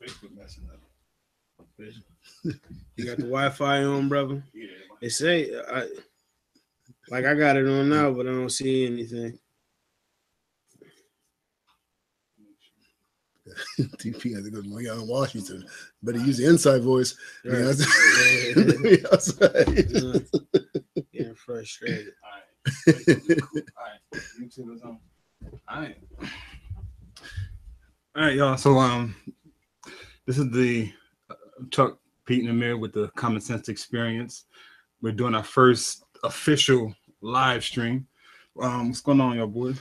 Facebook messing up. You got the Wi-Fi on, brother? Yeah. It say I got it on now, but I don't see anything. TP has to go to Washington. Better use the inside voice. Right. Getting frustrated. All right. YouTube is on. All right, y'all. So this is the Chuck, Pete, and Amir with the Common Sense Experience. We're doing our first official live stream. What's going on, y'all boys?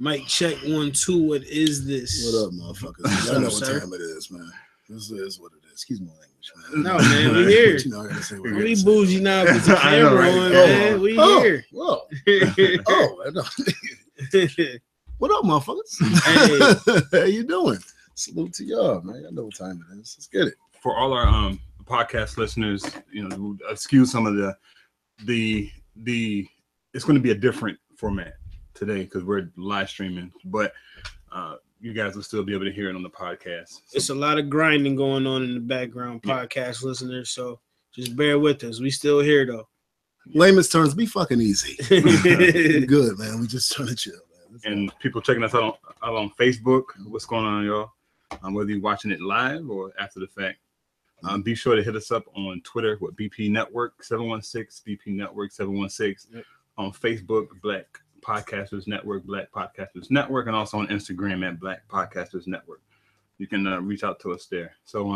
Mic check 1 2. What is this? What up, motherfuckers? Y'all know what time it is, man. This is what it is. Excuse my language, man. No, man, we here. You know, I gotta say what we bougie now with the camera on, man. We here. Whoa. What up, motherfuckers? Hey. How you doing? Salute to y'all, man. I know what time it is. Let's get it. For all our podcast listeners, excuse some of the it's going to be a different format today because we're live streaming, but you guys will still be able to hear it on the podcast. So. It's a lot of grinding going on in the background, podcast listeners, so just bear with us. We still here though. Layman's terms, be fucking easy. Good, man. We just trying to chill, man. And people checking us out on Facebook. What's going on, y'all? Whether you're watching it live or after the fact. Be sure to hit us up on Twitter with BP Network 716, BP Network 716. Yep. On Facebook, Black Podcasters Network, Black Podcasters Network, and also on Instagram at Black Podcasters Network. You can reach out to us there. So,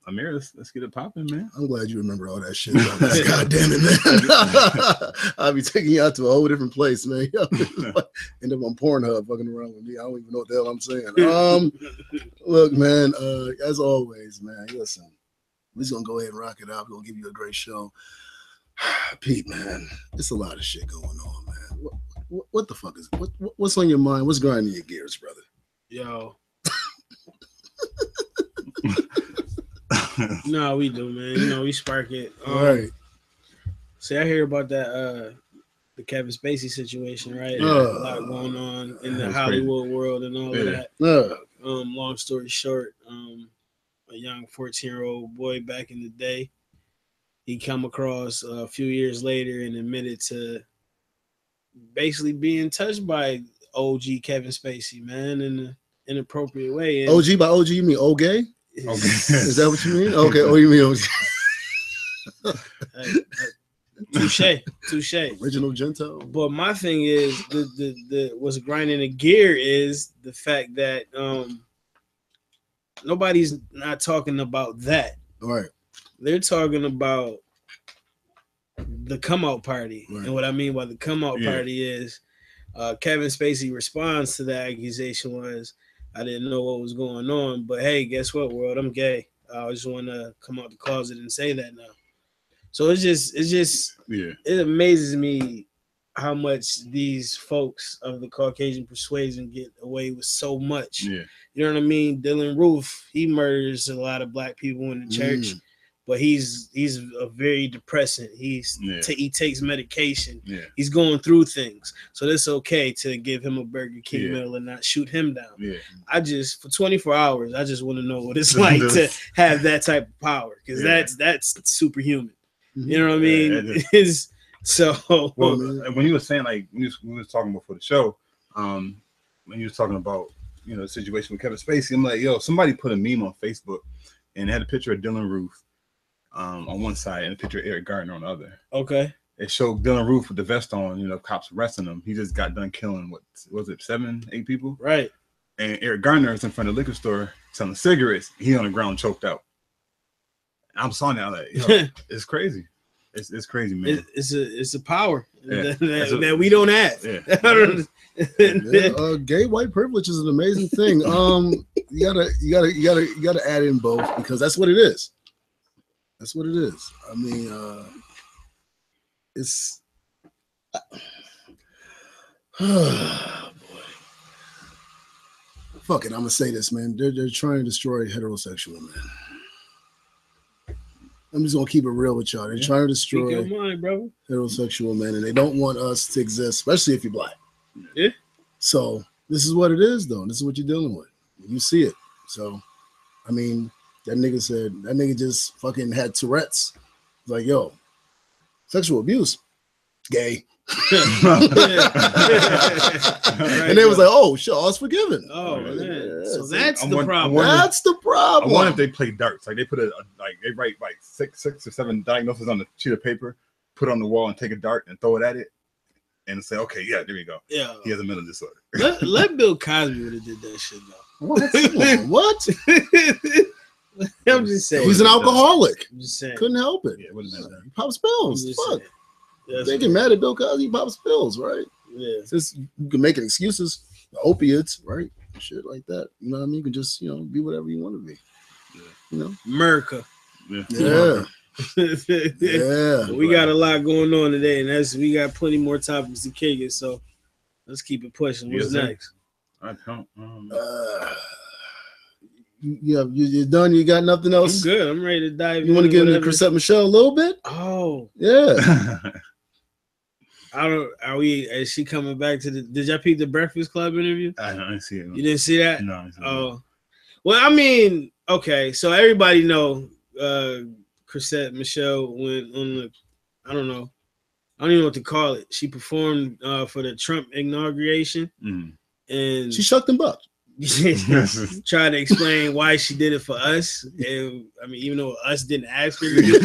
Amir, let's get it popping, man. I'm glad you remember all that shit. God damn it, man. I'll be taking you out to a whole different place, man. End up on Pornhub fucking around with me. I don't even know what the hell I'm saying. Look, man, as always, man, listen, we're just going to go ahead and rock it out. We're going to give you a great show. Pete, man, it's a lot of shit going on, man. What the fuck is what's on your mind? What's grinding your gears, brother? Yo. No, we do, man. We spark it. All right. See, I hear about that the Kevin Spacey situation, right? A lot going on in the Hollywood world and all of that. Long story short, a young 14-year-old boy back in the day, he come across a few years later and admitted to basically being touched by OG Kevin Spacey, man, in an inappropriate way. And OG by OG, you mean O gay? Okay. Is that what you mean? Okay. Oh, you mean touche. Original Gentile. But my thing is the what's grinding the gear is the fact that nobody's not talking about that. All right. They're talking about the come out party. Right. And what I mean by the come out party is Kevin Spacey response to the accusation was, I didn't know what was going on, but hey, guess what, world? I'm gay. I just want to come out the closet and say that now. So it amazes me how much these folks of the Caucasian persuasion get away with so much. Yeah. You know what I mean? Dylan Roof, he murders a lot of black people in the church, but he's a very depressant. He takes medication. Yeah. He's going through things. So it's okay to give him a Burger King meal and not shoot him down. Yeah. For 24 hours, I just want to know what it's like to have that type of power, because that's superhuman. You know what I mean? It's so. Well, when you were saying, like, we were talking before the show, when you was talking about, the situation with Kevin Spacey, I'm like, yo, somebody put a meme on Facebook and it had a picture of Dylan Roof on one side and a picture of Eric Gardner on the other. Okay. It showed Dylan Roof with the vest on, cops arresting him. He just got done killing, what was it, 7, 8 people? Right. And Eric Gardner is in front of the liquor store selling cigarettes. He on the ground choked out. I'm saw that, like, it's crazy. It's crazy, man. It's a power that we don't have. Yeah. Gay white privilege is an amazing thing. You gotta add in both, because that's what it is. That's what it is. I mean, it's oh boy. Fuck it, I'm gonna say this, man. They're trying to destroy heterosexual men. I'm just gonna keep it real with y'all. They're trying to destroy heterosexual men, and they don't want us to exist, especially if you're black. Yeah. So this is what it is, though. This is what you're dealing with. You see it. So I mean, that nigga just fucking had Tourette's. Like, yo, sexual abuse, gay. And they was like, oh shit, all's forgiven. Oh man. Yeah, so that's the problem. That's the problem. I wonder if they play darts. Like they put they write like six or seven diagnoses on a sheet of paper, put it on the wall and take a dart and throw it at it and say, okay, yeah, there we go. Yeah. He has a mental disorder. Let Bill Cosby would have did that shit though. What? I'm just saying. He's an alcoholic. I'm just saying. Couldn't help it. Yeah, what is that? He pops pills. Fuck. Yes, They get mad at Bill Cosby, he pops pills, right? Yeah. Since you can make excuses, opiates, right? Shit like that. You know what I mean? You can just, be whatever you want to be. Yeah. You know? America. Yeah. Yeah. We got a lot going on today, and we got plenty more topics to kick it, so let's keep it pushing. What's next? I don't. You're done? You got nothing else? I'm good. I'm ready to dive in. You want to get into Chrisette Michelle a little bit? Oh. Yeah. Is she coming back to did y'all peep the Breakfast Club interview? I didn't see it. You didn't see that? No. I didn't see that. Well, I mean, okay, so everybody know Chrisette Michelle went on the, I don't even know what to call it. She performed for the Trump inauguration, and she shucked them up. Try to explain why she did it for us, and I mean, even though us didn't ask her to do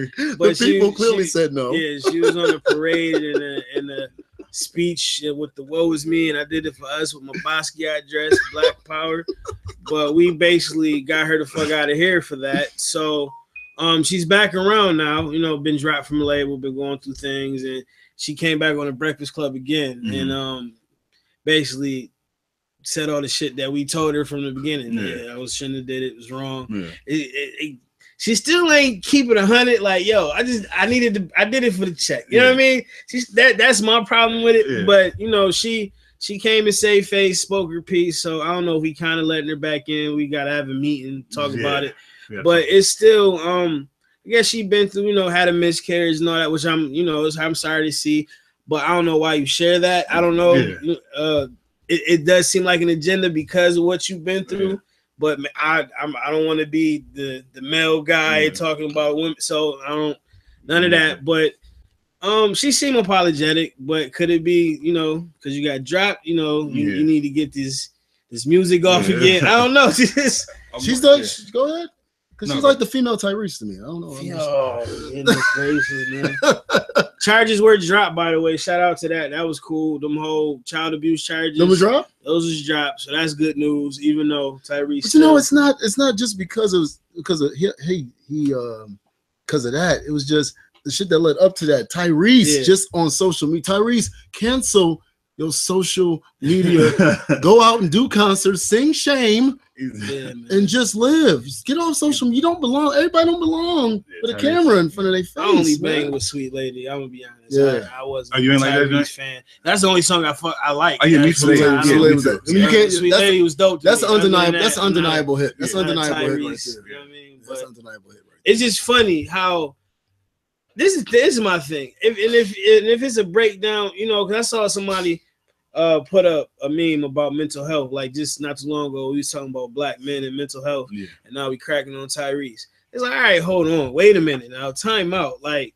it, but people clearly said no. Yeah, she was on a parade and a speech with the "Woe is me," and I did it for us with my Basquiat dress, Black Power. But we basically got her the fuck out of here for that. So, she's back around now. Been dropped from the label, been going through things, and she came back on the Breakfast Club again, and basically said all the shit that we told her from the beginning. Yeah, I shouldn't have did it. It was wrong. Yeah. She still ain't keep it 100. Like, yo, I did it for the check. You know what I mean? That's my problem with it. Yeah. But she came and saved face, spoke her piece. So I don't know if we kind of letting her back in. We gotta have a meeting, talk about it. Yeah. But it's still I guess she been through, had a miscarriage and all that, which I'm sorry to see, but I don't know why you share that. I don't know. Yeah. It does seem like an agenda because of what you've been through, yeah. But I don't want to be the male guy talking about women, so I don't none of that. But she seemed apologetic, but could it be, because you got dropped, you need to get this music off again. I don't know. She's done. Go ahead. Because she's like the female Tyrese to me. I don't know. Goodness gracious, man. Charges were dropped, by the way. Shout out to that. That was cool. Them whole child abuse charges. Those were dropped? Those was dropped. So that's good news, even though Tyrese. But it's not just because of that. It was just the shit that led up to that. Tyrese just on social media. Tyrese, cancel your social media. Go out and do concerts, sing shame. And just live. Just get off social media. You don't belong. Everybody don't belong with a camera in front of their face. I only bang with Sweet Lady. I'm gonna be honest. Yeah. I wasn't. Are you ain't like that fan? That's the only song I like. Oh yeah, me too. Sweet Lady was dope. That's undeniable. That's an undeniable hit. That's an undeniable hit right there. You know what I mean? That's an undeniable hit right there. It's just funny how this is my thing. If it's a breakdown, because I saw somebody put up a meme about mental health, like just not too long ago. We was talking about black men and mental health, and now we cracking on Tyrese. It's like, all right, hold on, wait a minute, now time out. Like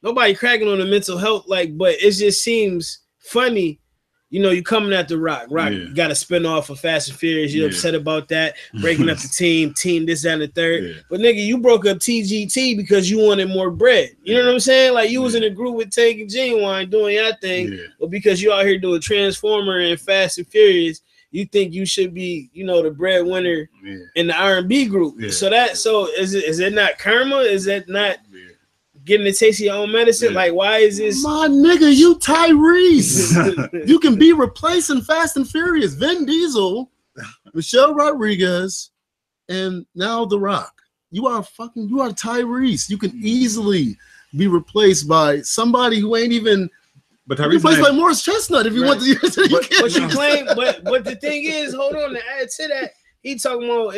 nobody cracking on the mental health, but it just seems funny. You coming at the Rock got a spin off of Fast and Furious. You're upset about that, breaking up the team this, that, and the third. Yeah. But nigga, you broke up TGT because you wanted more bread. You know what I'm saying? Like you was in a group with Tank and Genuine doing your thing, but because you out here doing Transformer and Fast and Furious, you think you should be, the breadwinner in the R&B group. Yeah. So is it not karma? Is that not getting a taste of your own medicine? Like, why is this? My nigga, you Tyrese. You can be replacing Fast and Furious, Vin Diesel, Michelle Rodriguez, and now The Rock. You are Tyrese. You can easily be replaced by somebody who ain't even. But Tyrese replaced by Morris Chestnut if you want to. But you claim. But the thing is, hold on. To add to that, he talking about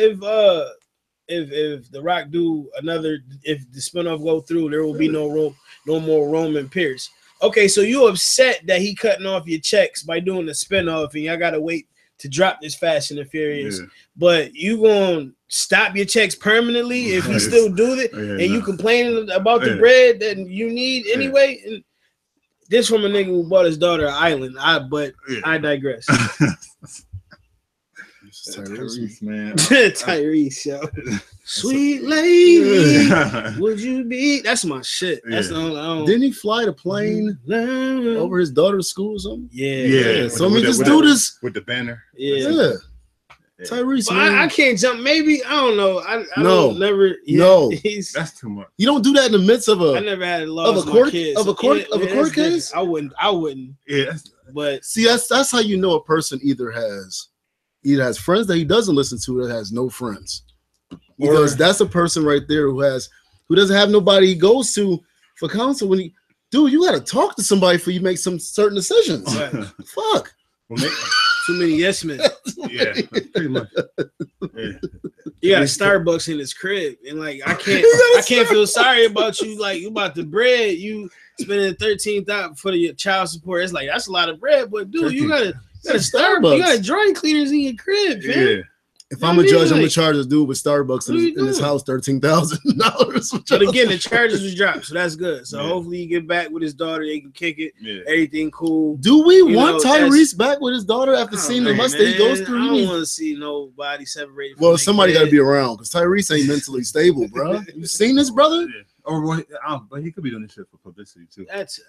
if The Rock do another, if the spinoff go through, there will be no more Roman Pierce. Okay, so you upset that he cutting off your checks by doing the spinoff, and y'all gotta wait to drop this Fast and Furious, but you gonna stop your checks permanently if you still do it, and you complaining about the bread that you need anyway. And this from a nigga who bought his daughter an island. I digress. Tyrese, man. Tyrese, yo. Sweet lady, would you be? That's my shit. That's the only. Didn't he fly the plane over his daughter's school or something? Yeah. So just do this with the banner. Yeah. Tyrese, man. I can't jump. Maybe I don't know. I don't never. No, that's too much. You don't do that in the midst of a. I never had lost my kids. Of a court case. I wouldn't. Yeah. But see, that's how you know a person either has friends that he doesn't listen to, or has no friends. Because that's a person right there who doesn't have nobody he goes to for counsel. When you got to talk to somebody before you make some certain decisions. Right. Fuck. Too many yes men. Yeah, pretty much. Yeah. You got a Starbucks in his crib, and like I can't feel sorry about you. Like you about the bread, you spending $13,000 for your child support. It's like that's a lot of bread, but dude, you got a Starbucks. You got dry cleaners in your crib, man. Yeah. If I'm a judge, I'm gonna charge this dude with Starbucks in his house $13,000. But again, the charges was dropped, so that's good. So hopefully he get back with his daughter. They can kick it. Yeah. Everything cool. Do we want Tyrese back with his daughter after seeing the must that he goes through? I don't want to see nobody separated. Well, somebody got to be around because Tyrese ain't mentally stable, bro. You seen this brother? Yeah. But he could be doing this shit for publicity too. That's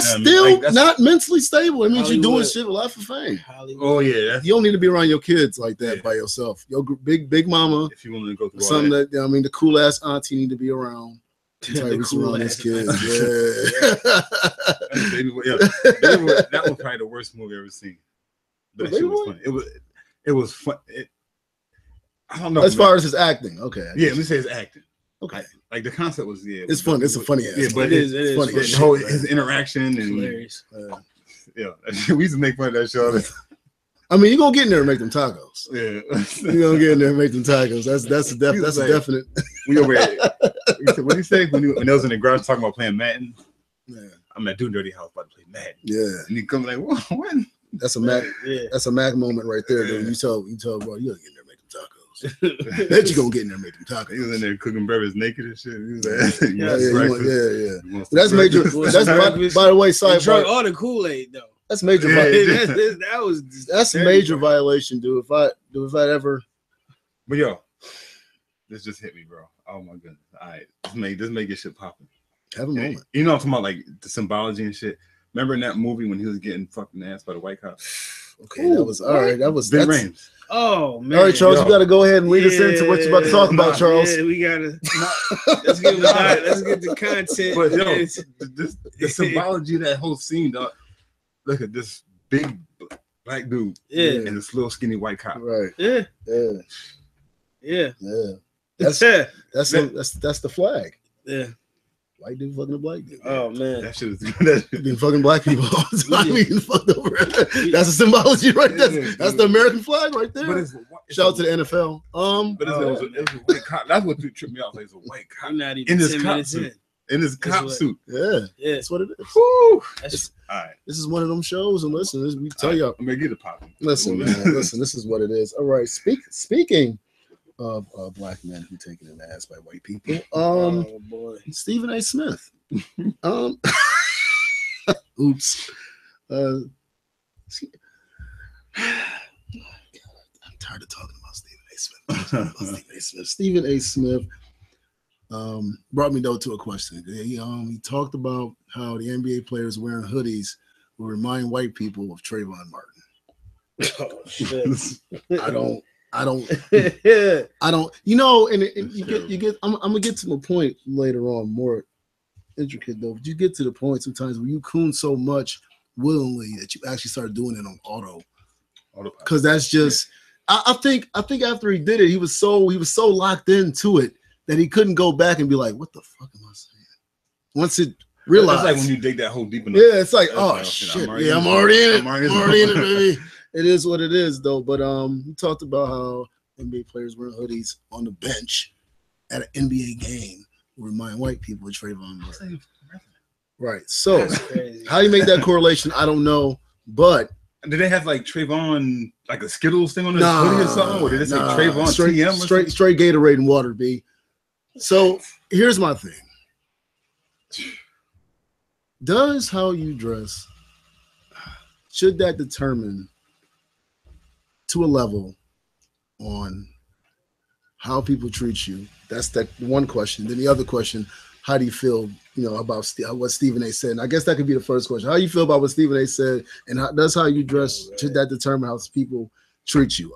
still not mentally stable. It means you're doing shit a lot for fame. Hollywood. Oh yeah, you don't need to be around your kids like that by yourself. Your big mama. If you want to go through something that the cool ass auntie need to be around. Tyrese around his kids. That was probably the worst movie I've ever seen. But that shit was funny. It was fun. I don't know. As far as his acting, okay. Yeah, let me say his acting. Okay. Like the concept was it's fun. It's a funny ass. Yeah, but it is funny. His interaction and hilarious. We used to make fun of that show. I mean, you're gonna get in there and make them tacos. Yeah, you're gonna get in there and make them tacos. That's a definite. We over here. What did he say when they was in the garage talking about playing Madden? Yeah, I'm at Doom Dirty House about to play Madden. Yeah, and he comes like, what? That's a Mac. That's a Mac moment right there. Dude. You tell, bro, you gotta get in there and make them tacos. Bet you gonna get in there and make them tacos. He was in there cooking breakfast naked and shit. He was like, yeah. That's major. That's by the way, sorry. Drunk all the Kool-Aid though. That's major violation. That's major violation, dude. If I ever. But yo, this just hit me, bro. Oh my goodness. All right, this make your shit popping. Have a moment. You know I'm talking about like the symbology and shit. Remember in that movie when he was getting fucking ass by the white cop? Okay, that was all right. That was Big Rames. Oh man! All right, Charles, you got to go ahead and lead us into what you're about to talk about, Charles. Yeah, we gotta. Let's get the content. But yo, the symbology of that whole scene, dog. Look at this big black dude, and this little skinny white cop. Right. Yeah. That's the flag. Yeah. White dude fucking a black dude. Oh man, that shit is been fucking black people all the time. Being fucked over. That's the symbology right there. That's the American flag right there. Shout out to the NFL. But it was a white cop. That's what tripped me out. Like, it's a white cop not even in his cop suit. In his cop suit. Yeah, that's what it is. Woo. All right. This is one of them shows, and listen, we tell y'all. I'm gonna get it popping. Listen, man. Listen, this is what it is. All right. Speaking of black men who taken an ass by white people. Oh boy, Stephen A. Smith. Oops. I'm tired of talking about Stephen A. Smith. Stephen A. Smith brought me though to a question. He talked about how the NBA players wearing hoodies will remind white people of Trayvon Martin. Oh shit! I don't. You know, and you get. I'm gonna get to my point later on, more intricate though. But you get to the point sometimes where you coon so much willingly that you actually start doing it on auto. Because that's just. Yeah. I think after he did it, he was so locked into it that he couldn't go back and be like, "What the fuck am I saying?" Once it realized, it's like when you dig that hole deep enough. Yeah, it's like, oh shit, I'm already in it. I'm already in it, baby. It is what it is, though. But he talked about how NBA players wearing hoodies on the bench at an NBA game will remind white people of Trayvon Martin. Right. So how do you make that correlation? I don't know. But Did they have like Trayvon like a Skittles thing on his hoodie or something? Or did they say Trayvon TM? Straight Gatorade and water, B. So here's my thing. Does how you dress, should that determine to a level on how people treat you? That's that one question. Then the other question, how do you feel, about what Stephen A. said? And I guess that could be the first question. How do you feel about what Stephen A. said? And does how you dress, should that determine how people treat you?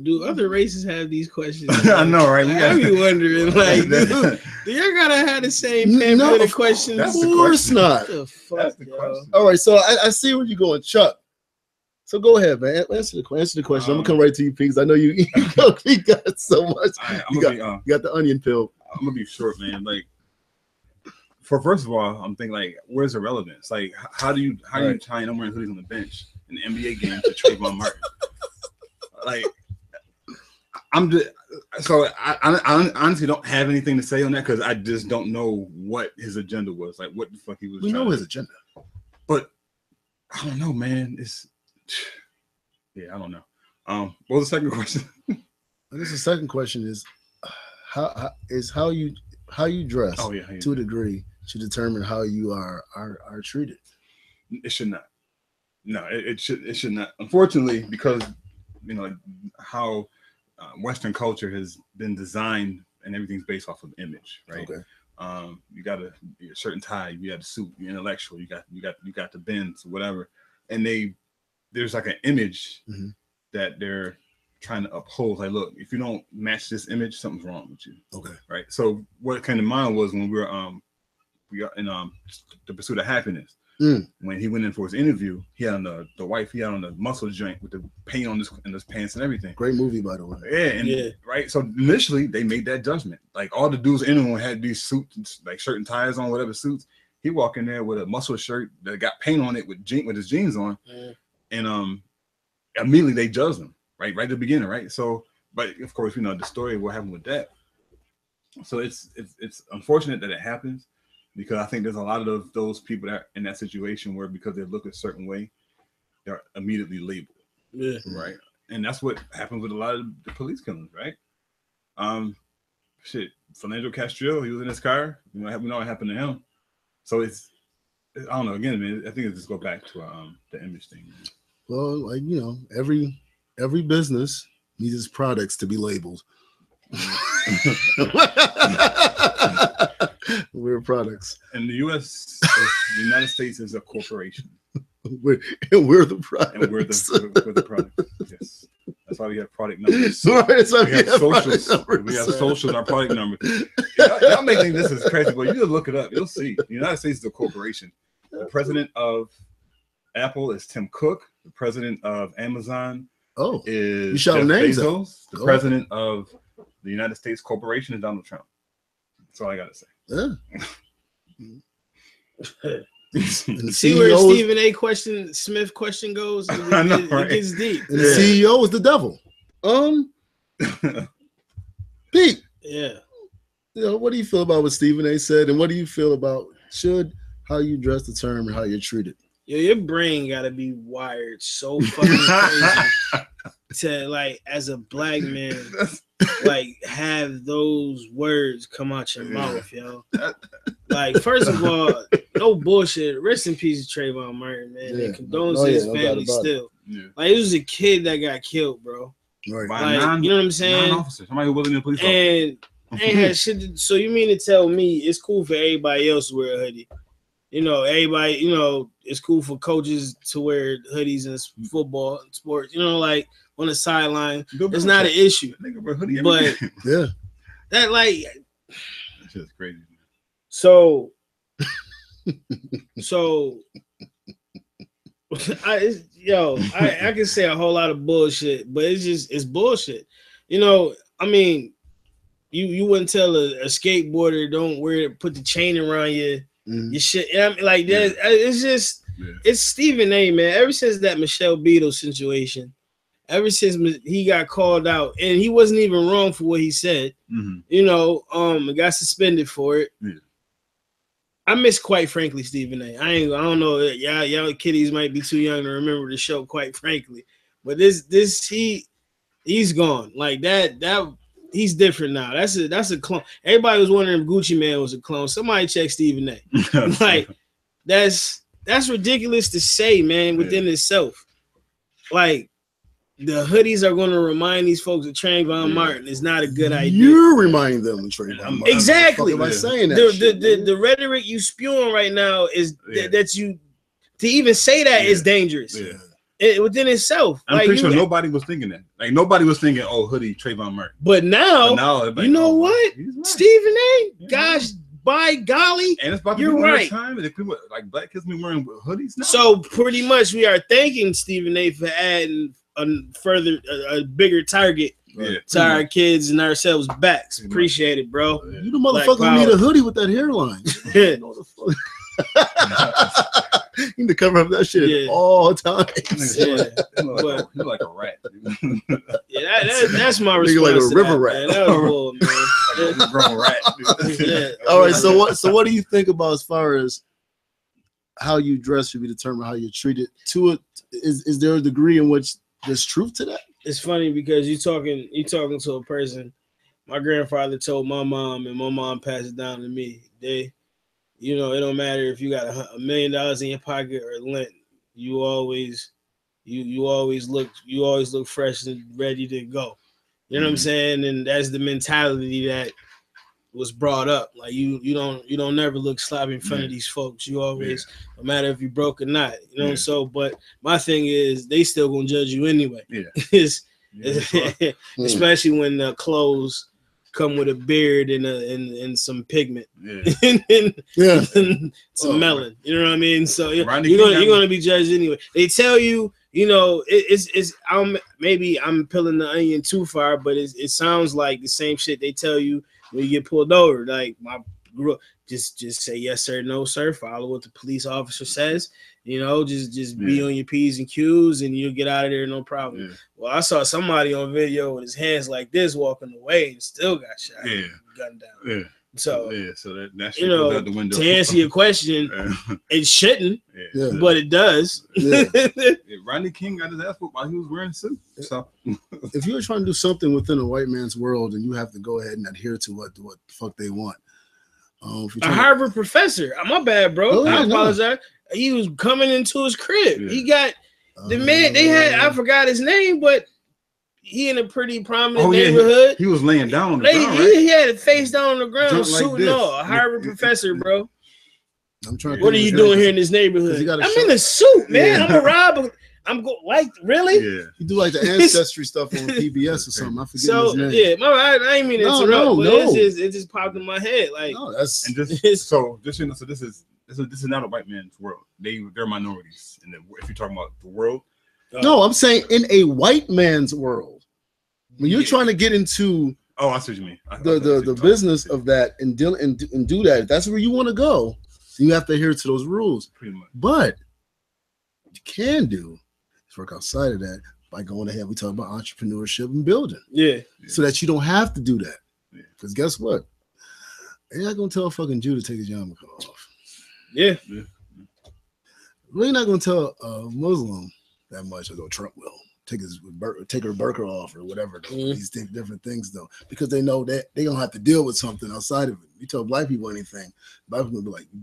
Do other races have these questions? I know, right? I be wondering, like, do y'all gotta have the same pamphlet of questions? Of course not. What the fuck, that's the question. All right, so I see where you're going, Chuck. So go ahead, man. Answer the question. I'm gonna come right to you, P, because I know you got so much. You got the onion pill. I'm gonna be short, man. Like, first of all, I'm thinking like, where's the relevance? Like, how do you tie I'm wearing hoodies on the bench in the NBA game to Trayvon Martin? Like, I honestly don't have anything to say on that because I just don't know what his agenda was. Like, what the fuck he was. We know his agenda, but I don't know, man. I don't know. What was the second question? I guess the second question is how you dress to a degree should determine how you are treated. It should not. No, it should not. Unfortunately, because how Western culture has been designed and everything's based off of image, right? Okay. You got a certain tie, you got a suit, you're intellectual, you got the bends, whatever, and there's like an image that they're trying to uphold. Like, look, if you don't match this image, something's wrong with you. Okay. Right. So what came to mind was when we are in The Pursuit of Happiness. When he went in for his interview, he had on the muscle joint with the paint on his pants and everything. Great movie, by the way. Yeah, right. So initially they made that judgment. Like, all the dudes in anyone had these suits, like shirt and ties on, whatever suits. He walked in there with a muscle shirt that got paint on it with his jeans on, and immediately they judged him right at the beginning, right? So, but of course, the story of what happened with that. So it's unfortunate that it happens. Because I think there's a lot of those people that are in that situation where because they look a certain way, they're immediately labeled. Yeah. Right. And that's what happens with a lot of the police killings, right? Philando Castile, he was in his car. We know what happened to him. So I don't know. Again, man, I think it just go back to the image thing. Man. Well, like, every business needs its products to be labeled. We're products. And the U.S., the United States is a corporation. We're the product. And we're the product. Yes. That's why we have product numbers. Right, we have socials. We have socials, our product numbers. Y'all may think this is crazy, but you just look it up. You'll see. The United States is a corporation. The president of Apple is Tim Cook. The president of Amazon is Jeff Bezos. The president of the United States Corporation is Donald Trump. That's all I gotta say. Yeah. See where Stephen A. Smith question goes? It gets deep. And the CEO is the devil. Pete. Yeah. What do you feel about what Stephen A. said, and what do you feel about should how you dress determine how you're treated? Your brain gotta be wired so fucking crazy to, like, as a black man, like, have those words come out your mouth, yo. Like, first of all, no bullshit. Rest in peace, Trayvon Martin, man. And condolences to his family still. Yeah. Like, it was a kid that got killed, bro. Right. Like, you know what I'm saying? Non-officer, somebody who wasn't in a police officer. And ain't had shit. So you mean to tell me it's cool for everybody else to wear a hoodie? Everybody, it's cool for coaches to wear hoodies in football and sports, like on the sideline. It's not an issue. But yeah, that like that's just crazy. So I can say a whole lot of bullshit, but it's bullshit. I mean, you wouldn't tell a skateboarder don't put the chain around your shit. I mean, like that. It's just it's Stephen A. Man. Ever since that Michelle Beadle situation, ever since he got called out, and he wasn't even wrong for what he said. Got suspended for it. Yeah. I miss Quite Frankly Stephen A. I don't know. Y'all kiddies might be too young to remember the show. Quite frankly, but he's gone. Like that. He's different now. That's a clone. Everybody was wondering if Gucci Mane was a clone. Somebody check Stephen A. Like that's ridiculous to say, man. Within itself, like the hoodies are going to remind these folks of Trayvon Martin. Is not a good idea. You're reminding them of Trayvon Martin. Exactly. By saying that, the rhetoric you spewing right now is that you to even say that is dangerous. Yeah. Within itself, I'm pretty sure nobody was thinking that. Like nobody was thinking, "Oh, hoodie, Trayvon Martin." But now you know what, right. Stephen A. Gosh, by golly, and it's about to be right. Time if people like black kids be wearing hoodies now. So pretty much, we are thanking Stephen A. for adding a bigger target to our kids and ourselves backs. Appreciate it, bro. You the motherfucker who need a hoodie with that hairline. You need to cover up that shit all times. You like a rat. That's my response. Like a river rat. Man. That was bull, man. Like a grown rat. All right. So what do you think about as far as how you dress should be determined how you're treated? To it, is there a degree in which there's truth to that? It's funny because you talking to a person. My grandfather told my mom, and my mom passed it down to me. It don't matter if you got $1 million in your pocket or lint. You always look fresh and ready to go. You know what I'm saying? And that's the mentality that was brought up. Like you don't never look sloppy in front of these folks. You always, no matter if you broke or not. You know. So, but my thing is, they still gonna judge you anyway. Especially when the clothes come with a beard and some pigment, and some melon. You know what I mean? So you're gonna be judged anyway. They tell you, I'm peeling the onion too far, but it sounds like the same shit they tell you when you get pulled over. Like just say yes sir, no sir. Follow what the police officer says. Just be on your P's and Q's and you'll get out of there no problem. Yeah. Well, I saw somebody on video with his hands like this walking away and still got shot. Gunned down. Yeah. So that shit goes out the window. To answer your question, it shouldn't, but it does. Rodney King got his ass whooped while he was wearing a suit. So if you're trying to do something within a white man's world and you have to go ahead and adhere to what the fuck they want. A Harvard professor. My bad, bro. I apologize. He was coming into his crib. He got the man. They had, I forgot his name, but he in a pretty prominent neighborhood. He was laying down on the ground, right? He had it face down on the ground, suit and all. A Harvard professor, bro. What are you doing here in this neighborhood? I'm in a suit, man. I'm a robber. Really? Yeah. You do like the ancestry stuff on PBS or something. I forget his name. Yeah, I ain't mean to interrupt, but it just popped in my head. Like, this is not a white man's world. They're minorities. And if you're talking about the world, no, I'm saying in a white man's world. When you're trying to get into I see what you mean. The business of that and do that, if that's where you want to go, you have to adhere to those rules. Pretty much. But what you can do is work outside of that by going ahead. We talk about entrepreneurship and building. So that you don't have to do that. Because guess what? They're not gonna tell fucking Jew to take his yarmulke off. We're not gonna tell a Muslim that much, although Trump will take her burqa off or whatever. These different things though, because they know that they don't have to deal with something outside of it. You tell black people anything, black people will be like, you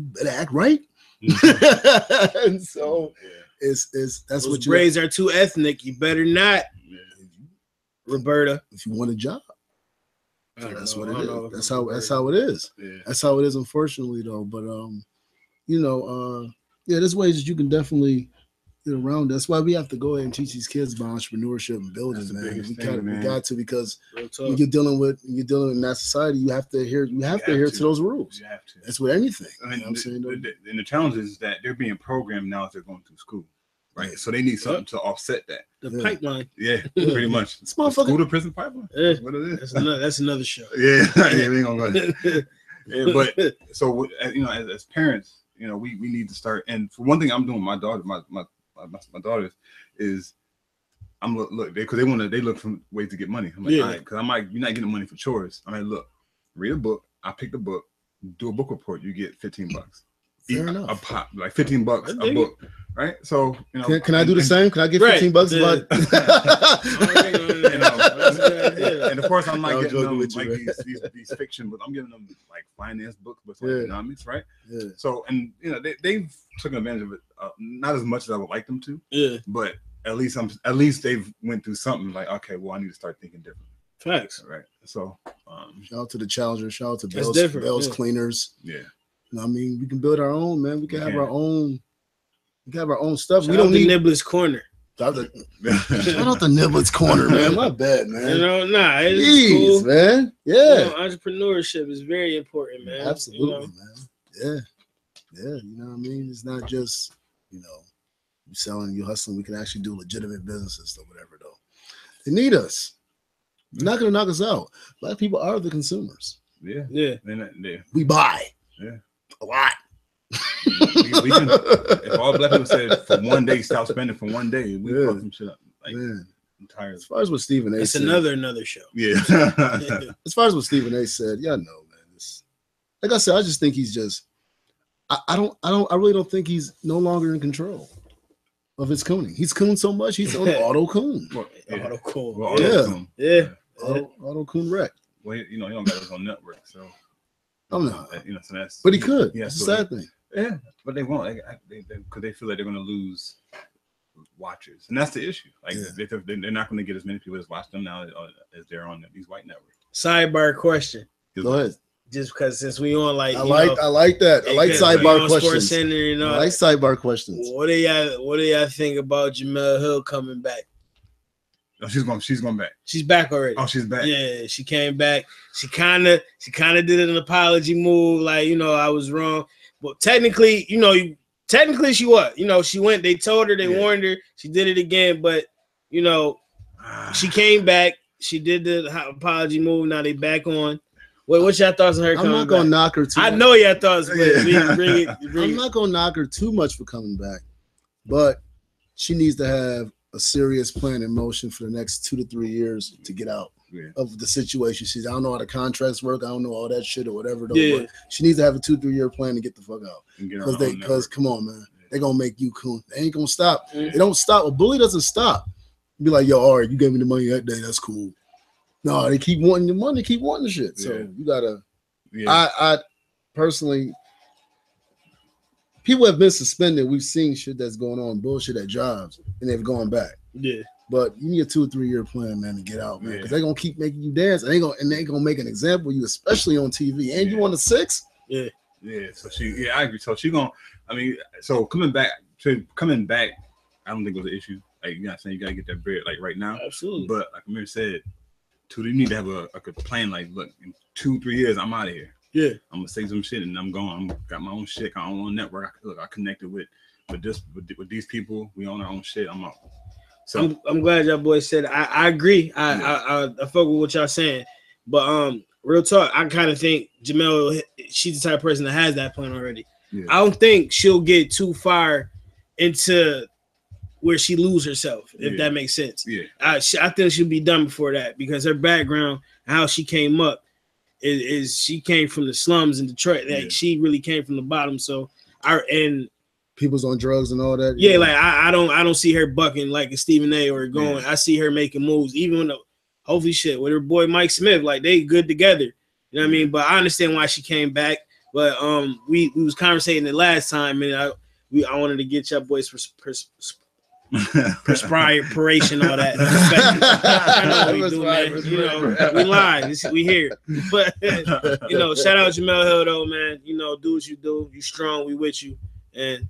better act right. And so it's that's those what braids are too ethnic. You better not, Roberta. If you want a job. That's what it is. That's how it is. That's how it is, unfortunately, though. But there's ways that you can definitely get around. That's why we have to go ahead and teach these kids about entrepreneurship and building, man. We got to, because when you're dealing with in that society, you have to adhere to those rules. You have to. That's with anything. I mean, I'm saying, and the challenge is that they're being programmed now as they're going through school. Right, so they need something to offset that. The pipeline. Yeah, pretty much. School to prison pipeline. That's what it is. That's another show. Yeah, we ain't gonna go there. But so as parents, we need to start. And for one thing, I'm doing my daughter, my daughters is I'm look because they look for ways to get money. I'm like, all right, because I'm like, you're not getting money for chores. I'm like, look, read a book. I pick the book. do a book report, you get $15. Fair enough. A pop, like $15 a book, right? So you know, can I do the same? Can I get $15 and of course, I'm not getting them like these fiction books. I'm giving them like finance books, but economics, right? Yeah. So, and you know, they've taken advantage of it, not as much as I would like them to. Yeah. But at least they've went through something like, okay, well, I need to start thinking different. Facts. Right. So, shout out to the Challenger. Shout out to Bell's Cleaners. Yeah. I mean, we can build our own, man. We can have our own. We can have our own stuff. We don't need Nibbler's Corner. Shout out to Nibbler's Corner, man. My bad, man. You know, it's cool, man. Yeah, you know, entrepreneurship is very important, man. Absolutely, man. Yeah. You know what I mean? It's not just you selling, you hustling. We can actually do legitimate businesses or whatever, though. They need us. They're not going to knock us out. Black people are the consumers. Yeah. We buy. Yeah. A lot. we can, if all black people said for one day, stop spending for one day, we fuck some shit up. Like, entirely. As far as what Stephen A. said, another show. Yeah. As far as what Stephen A. said, man. Like I said, I just think he's just. I really don't think he's no longer in control of his cooning. He's cooned so much, he's on auto coon. Auto coon. Auto coon wreck. Well, he don't got his own network, so. Oh no, so that's. But he could. Yeah, it's a sad thing. Yeah, but they won't. Because they feel like they're going to lose watchers, and that's the issue. Like they're not going to get as many people as watch them now as they're on these white networks. Sidebar question. Go ahead. Just because since we on I like that. I like sidebar questions. Center, I like sidebar questions. What do y'all think about Jemele Hill coming back? Oh, she's going back. She's back already. Oh, she's back. Yeah, she came back. She kind of did an apology move, like, I was wrong. But technically, she was. She went. They told her, they warned her. She did it again, but she came back. She did the apology move. Now they back on. What's your thoughts on her coming back? I'm not gonna knock her too much. I know your thoughts, but I'm not gonna knock her too much for coming back, but she needs to have a serious plan in motion for the next 2 to 3 years to get out of the situation. I don't know how the contracts work. I don't know all that shit or whatever. But she needs to have a 2-3 year plan to get the fuck out. Because come on, man, they're gonna make you coon. They ain't gonna stop. They don't stop. A bully doesn't stop. Be like, yo, all right, you gave me the money that day. That's cool. No, they keep wanting the money. Keep wanting the shit. So you gotta. I personally. People have been suspended. We've seen shit that's going on, bullshit at jobs, and they've gone back. Yeah. But you need a 2 or 3 year plan, man, to get out, man. Because they're gonna keep making you dance. And they're gonna make an example of you, especially on TV. And you on the 6? Yeah. Yeah. So I agree. So so coming back, I don't think it was an issue. Like, you know what I'm saying? You gotta get that bread like right now. Absolutely. But like Amir said, you need to have a plan, like, look, in 2-3 years, I'm out of here. Yeah, I'm gonna say some shit and I'm going. I'm got my own shit, got my own network. I connected with these people. We own our own shit. I'm out. So I'm glad y'all boys said it. I agree. I fuck with what y'all saying. But real talk, I kind of think Jemele, she's the type of person that has that plan already. Yeah. I don't think she'll get too far into where she lose herself, if that makes sense. Yeah, I think she'll be done before that because her background, how she came up. Is she came from the slums in Detroit? Like she really came from the bottom. So people's on drugs and all that. Yeah, like I don't see her bucking like a Stephen A. or going. Yeah. I see her making moves, even when hopefully shit with her boy Mike Smith. Like they good together. You know what I mean? But I understand why she came back. But we was conversating it last time, and I wanted to get your boys perspiration, all that. I know what we do, man. We live, we here. But shout out Jemele Hill though, man. Do what you do. You strong, we with you. And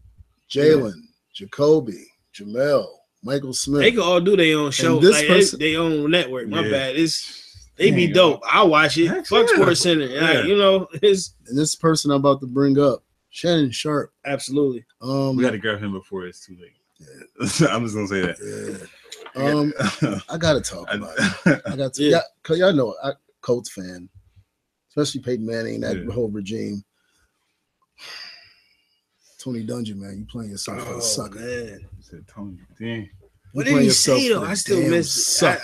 Jalen, Jacoby, Jamel, Michael Smith. They can all do their own show, like their own network. My bad. They be dope. I watch it. Fuck Sports Center. It's and this person I'm about to bring up, Shannon Sharp. Absolutely. We got to grab him before it's too late. Yeah. I'm just gonna say that. Yeah. I gotta talk about it. I got to, cause y'all know I Colts fan, especially Peyton Manning, that whole regime. Tony Dungy, man, you playing yourself for a sucker. Man. You said Tony. Dang. What did he say though? I still miss it.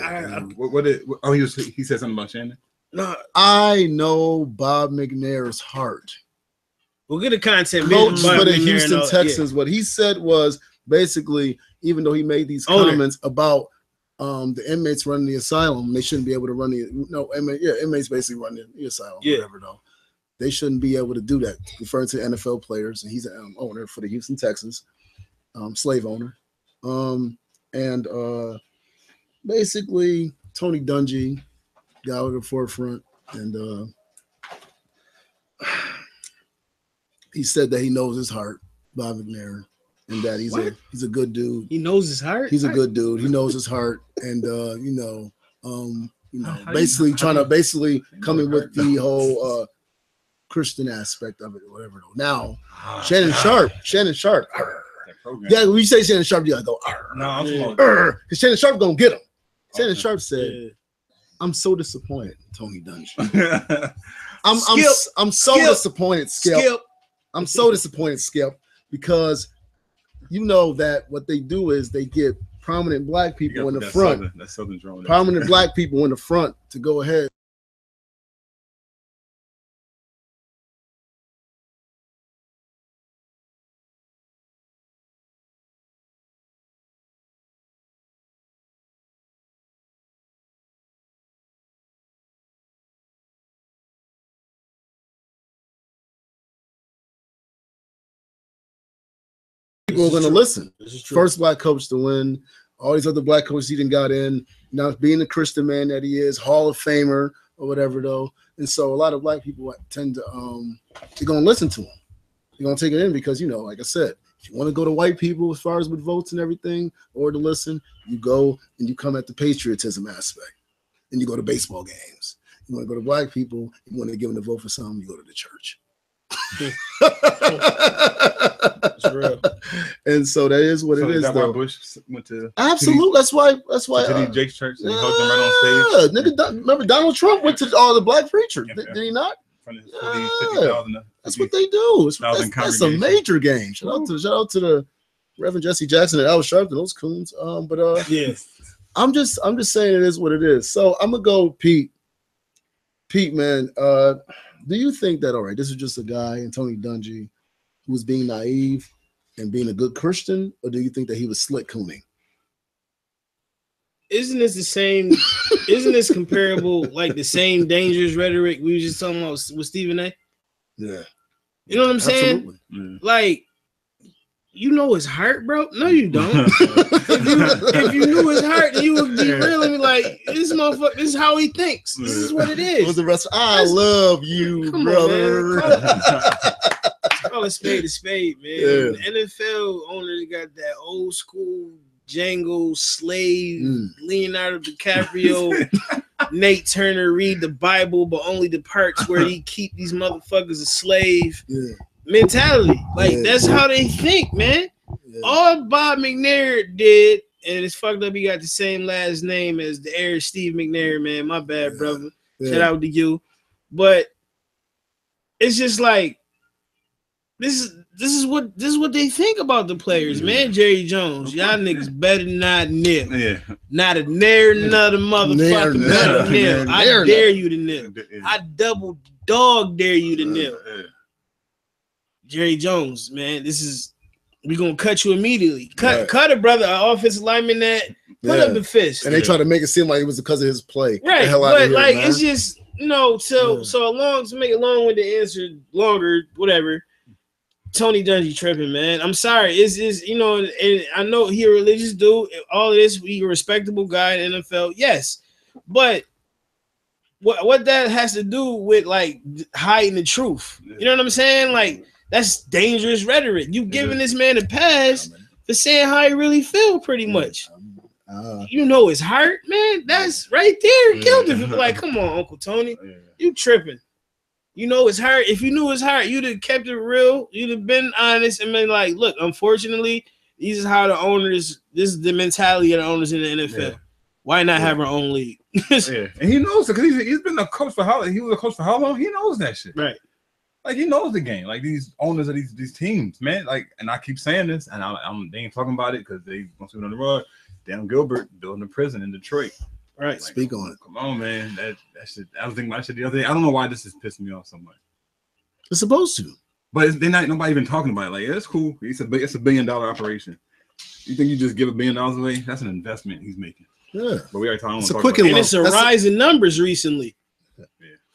He said something about Shannon. No, I know Bob McNair's heart. We'll get the content. Coach for the Houston Texans. What he said was basically, even though he made these comments about the inmates running the asylum, they shouldn't be able to run inmates basically run the asylum, whatever though. They shouldn't be able to do that, referring to NFL players. And he's an owner for the Houston Texans, slave owner. And basically, Tony Dungy got to the forefront, and he said that he knows his heart, Bob McNair, and that he's a good dude. He knows his heart. He's a good dude. He knows his heart, and basically coming with the whole Christian aspect of it, or whatever. Now, Shannon Sharp. Yeah, when you say Shannon Sharp, you gotta go. No, I'm because Shannon Sharp gonna get him. Shannon Sharp said, "I'm so disappointed, Tony Dungy. I'm so disappointed, Skip. I'm so disappointed, Skip, because you know that what they do is they get prominent black people in the front. Southern drone. Prominent black people in the front to go ahead." People are going to listen. First black coach to win. All these other black coaches he done got in. Now being the Christian man that he is, Hall of Famer or whatever though. And so a lot of black people tend to they're going to listen to him. They're going to take it in because, like I said, if you want to go to white people as far as with votes and everything or to listen, you go and you come at the patriotism aspect. And you go to baseball games. You want to go to black people, you want to give them the vote for something, you go to the church. That's real. And so that is what it is. That why Bush went to absolutely. That's why. TD Jake's church. And he hugged him right on stage. Nigga, remember Donald Trump went to all the black preachers. Did he not? That's what they do. That's a major game. Shout out to the Reverend Jesse Jackson and Al Sharpton, those coons. I'm just saying it is what it is. So I'm gonna go Pete. Pete, man, do you think that, all right, this is just a guy in Tony Dungy who was being naive and being a good Christian, or do you think that he was slick cooning? Isn't this the same? Isn't this comparable, like the same dangerous rhetoric we were just talking about with Stephen A? Yeah. You know what I'm saying? Absolutely. Like, you know his heart, bro? No, you don't. if you knew his heart, you would be real and be like, this motherfucker, this is how he thinks. This is what it is. What's the rest? I love you, brother. Call a spade, man. Yeah. The NFL owners got that old school Django slave, Leonardo DiCaprio, Nate Turner read the Bible, but only the parts where he keep these motherfuckers a slave. Yeah. Mentality. That's how they think, man. Yeah. All Bob McNair did, and it's fucked up, he got the same last name as the heir Steve McNair, man. My bad, brother. Shout out to you. But it's just like this is what they think about the players, man. Jerry Jones, y'all niggas better not nip. Yeah. Not a nair, another motherfucker. Not a nip. I dare you to nip. I double dog dare you to nip. Jerry Jones, man, we gonna cut you immediately. Cut it, brother. An offensive lineman that put up the fist. And they try to make it seem like it was because of his play. Right. But like it's just to make it long with the answer longer, whatever. Tony Dungy tripping, man. I'm sorry. It's and I know he a religious dude. All of this, he a respectable guy in the NFL, yes. But what that has to do with like hiding the truth. You know what I'm saying? Like, that's dangerous rhetoric. You giving this man a pass for saying how he really feel, pretty much. You know his heart, man. That's right there. Killed him. Like, come on, Uncle Tony. You tripping. You know his heart. If you knew his heart, you'd have kept it real. You'd have been honest and been like, look, unfortunately, this is how the owners, this is the mentality of the owners in the NFL. Yeah. Why not have our own league? And he knows it because he's been a coach for how long? He was a coach for how long? He knows that shit. Right. Like, he knows the game. Like, these owners of these teams, man. Like, and I keep saying this, and they ain't talking about it because they want to be on the road. Dan Gilbert building a prison in Detroit. Right. Like, speak on it. Come on, man. That shit. I was thinking about that shit the other day. I don't know why this is pissing me off so much. It's supposed to. But they're not nobody even talking about it. Like, it's cool. It's a $1 billion operation. You think you just give $1 billion away? That's an investment he's making. Yeah, but we already talked. And it's a rise in numbers recently.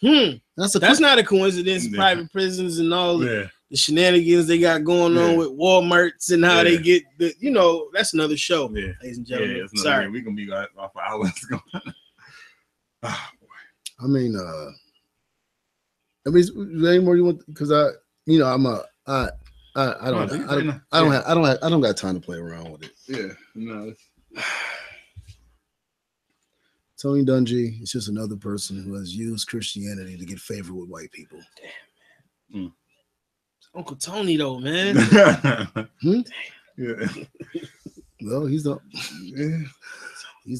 Yeah. That's not a coincidence. Yeah. Private prisons and all the shenanigans they got going on with Walmarts and how they get the. That's another show, ladies and gentlemen. Sorry, we're gonna be off for hours. Oh, boy. I mean, is there any more you want? Because I don't got time to play around with it. Yeah, no. Tony Dungy is just another person who has used Christianity to get favor with white people. Damn, man. Uncle Tony, though, man. Yeah. Well, he's the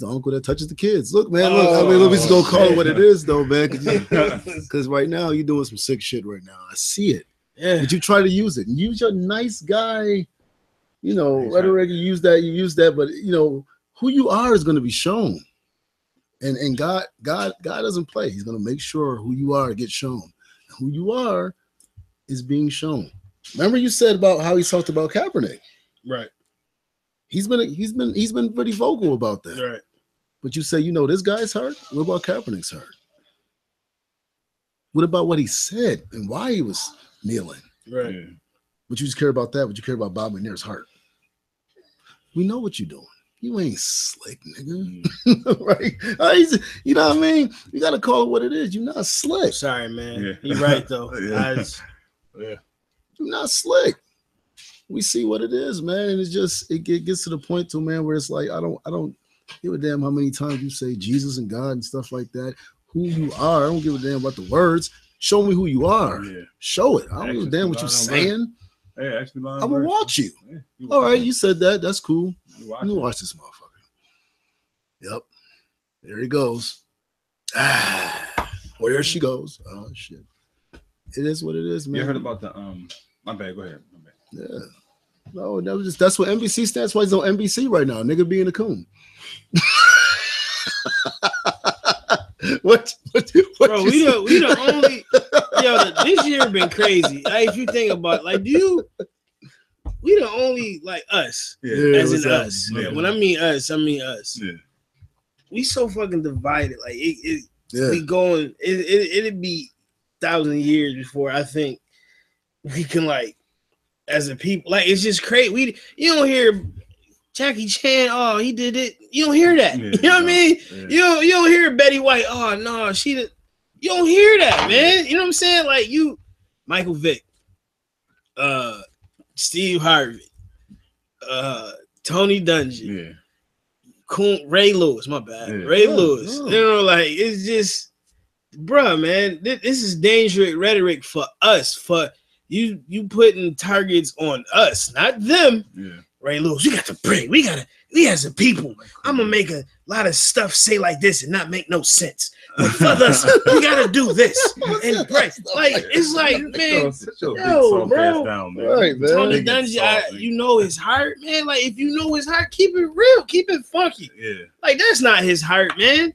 uncle that touches the kids. Look, man. Look, we just gonna call it what it is, though, man. Because right now you're doing some sick shit right now. I see it. Yeah. But you try to use it. Use your nice guy, rhetoric. You use that, but who you are is going to be shown. And God doesn't play. He's going to make sure who you are gets shown. Who you are is being shown. Remember you said about how he talked about Kaepernick. Right. He's been pretty vocal about that. Right. But you say, this guy's hurt. What about Kaepernick's hurt? What about what he said and why he was kneeling? Right. Yeah. But you just care about that. But you care about Bob McNair's heart. We know what you're doing. You ain't slick, nigga. Right? You know what I mean? You got to call it what it is. You're not slick. Sorry, man. Yeah. You're right, though. You're not slick. We see what it is, man. And it's just, it gets to the point to, man, where it's like, I don't give a damn how many times you say Jesus and God and stuff like that. Who you are. I don't give a damn about the words. Show me who you are. Yeah. Show it. I don't give a damn what you're saying. Hey, actually, I'm gonna watch you. Yeah, all right, you said that. That's cool. Let me watch this motherfucker. Yep. There he goes. Well, there she goes. Oh shit. It is what it is, man. You heard about the my bad, go ahead. My bad. Yeah. No, that's what NBC stands for. He's on NBC right now. Nigga being a coon. What bro, we the only this year been crazy. Like, if you think about we the only us as in us. Yeah. When I mean us, I mean us. Yeah. We so fucking divided. Like we going it'd be 1,000 years before I think we can as a people it's just crazy. You don't hear Jackie Chan, oh, he did it. You don't hear that. You know what I mean? Yeah. You don't hear Betty White, oh, no, she did. You don't hear that, man. You know what I'm saying? Michael Vick, Steve Harvey, Tony Dungy, Ray Lewis, my bad. Yeah. Ray Lewis. It's just, bruh, man, this is dangerous rhetoric for us, for you putting targets on us, not them. Yeah. Ray Lewis, we got to pray. We as a people, I'm gonna make a lot of stuff say like this and not make no sense. But for us, we gotta do this and pray. It's like, man, bro. Down, man. Right, man. Tony Dungy, his heart, man. If you know his heart, keep it real, keep it funky. Yeah. That's not his heart, man.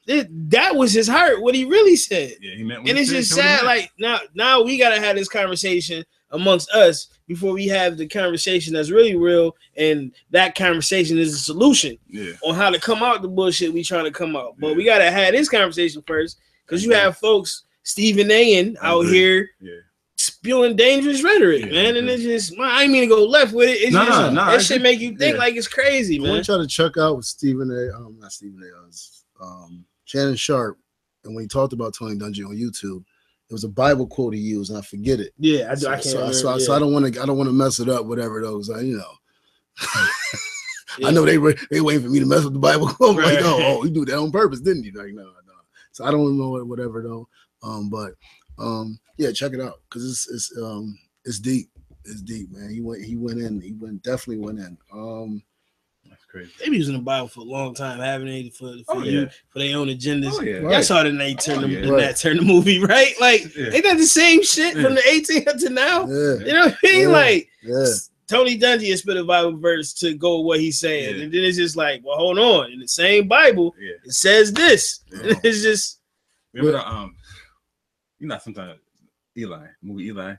Yeah. That was his heart, what he really said. Yeah, he meant. And it's just sad. Now we gotta have this conversation amongst us before we have the conversation that's really real, and that conversation is a solution on how to come out the bullshit we trying to come out. But we gotta have this conversation first, because you have folks Stephen A. out here spewing dangerous rhetoric, man. And it's just, I ain't mean to go left with it. It's that shit make you think it's crazy, man. I want to try to check out with Stephen A. Not Stephen A. Shannon Sharp, and when he talked about Tony Dungy on YouTube. It was a Bible quote he used, and I forget it. Yeah, I can't. So I don't want to mess it up. Whatever those, I know they waiting for me to mess with the Bible quote. Right. You do that on purpose, didn't you? No. So I don't know it, whatever though. Check it out because it's deep. It's deep, man. He definitely went in. That's crazy. They've been using the Bible for a long time, haven't they? For their own agendas. Oh, yeah. Y'all saw it in Nat Turner the movie, right? Ain't that the same shit from the 18th to now? Yeah. You know what I mean? Tony Dungy has spit a Bible verse to go with what he's saying, and then it's just well, hold on. In the same Bible, it says this. And it's just remember sometimes movie Eli.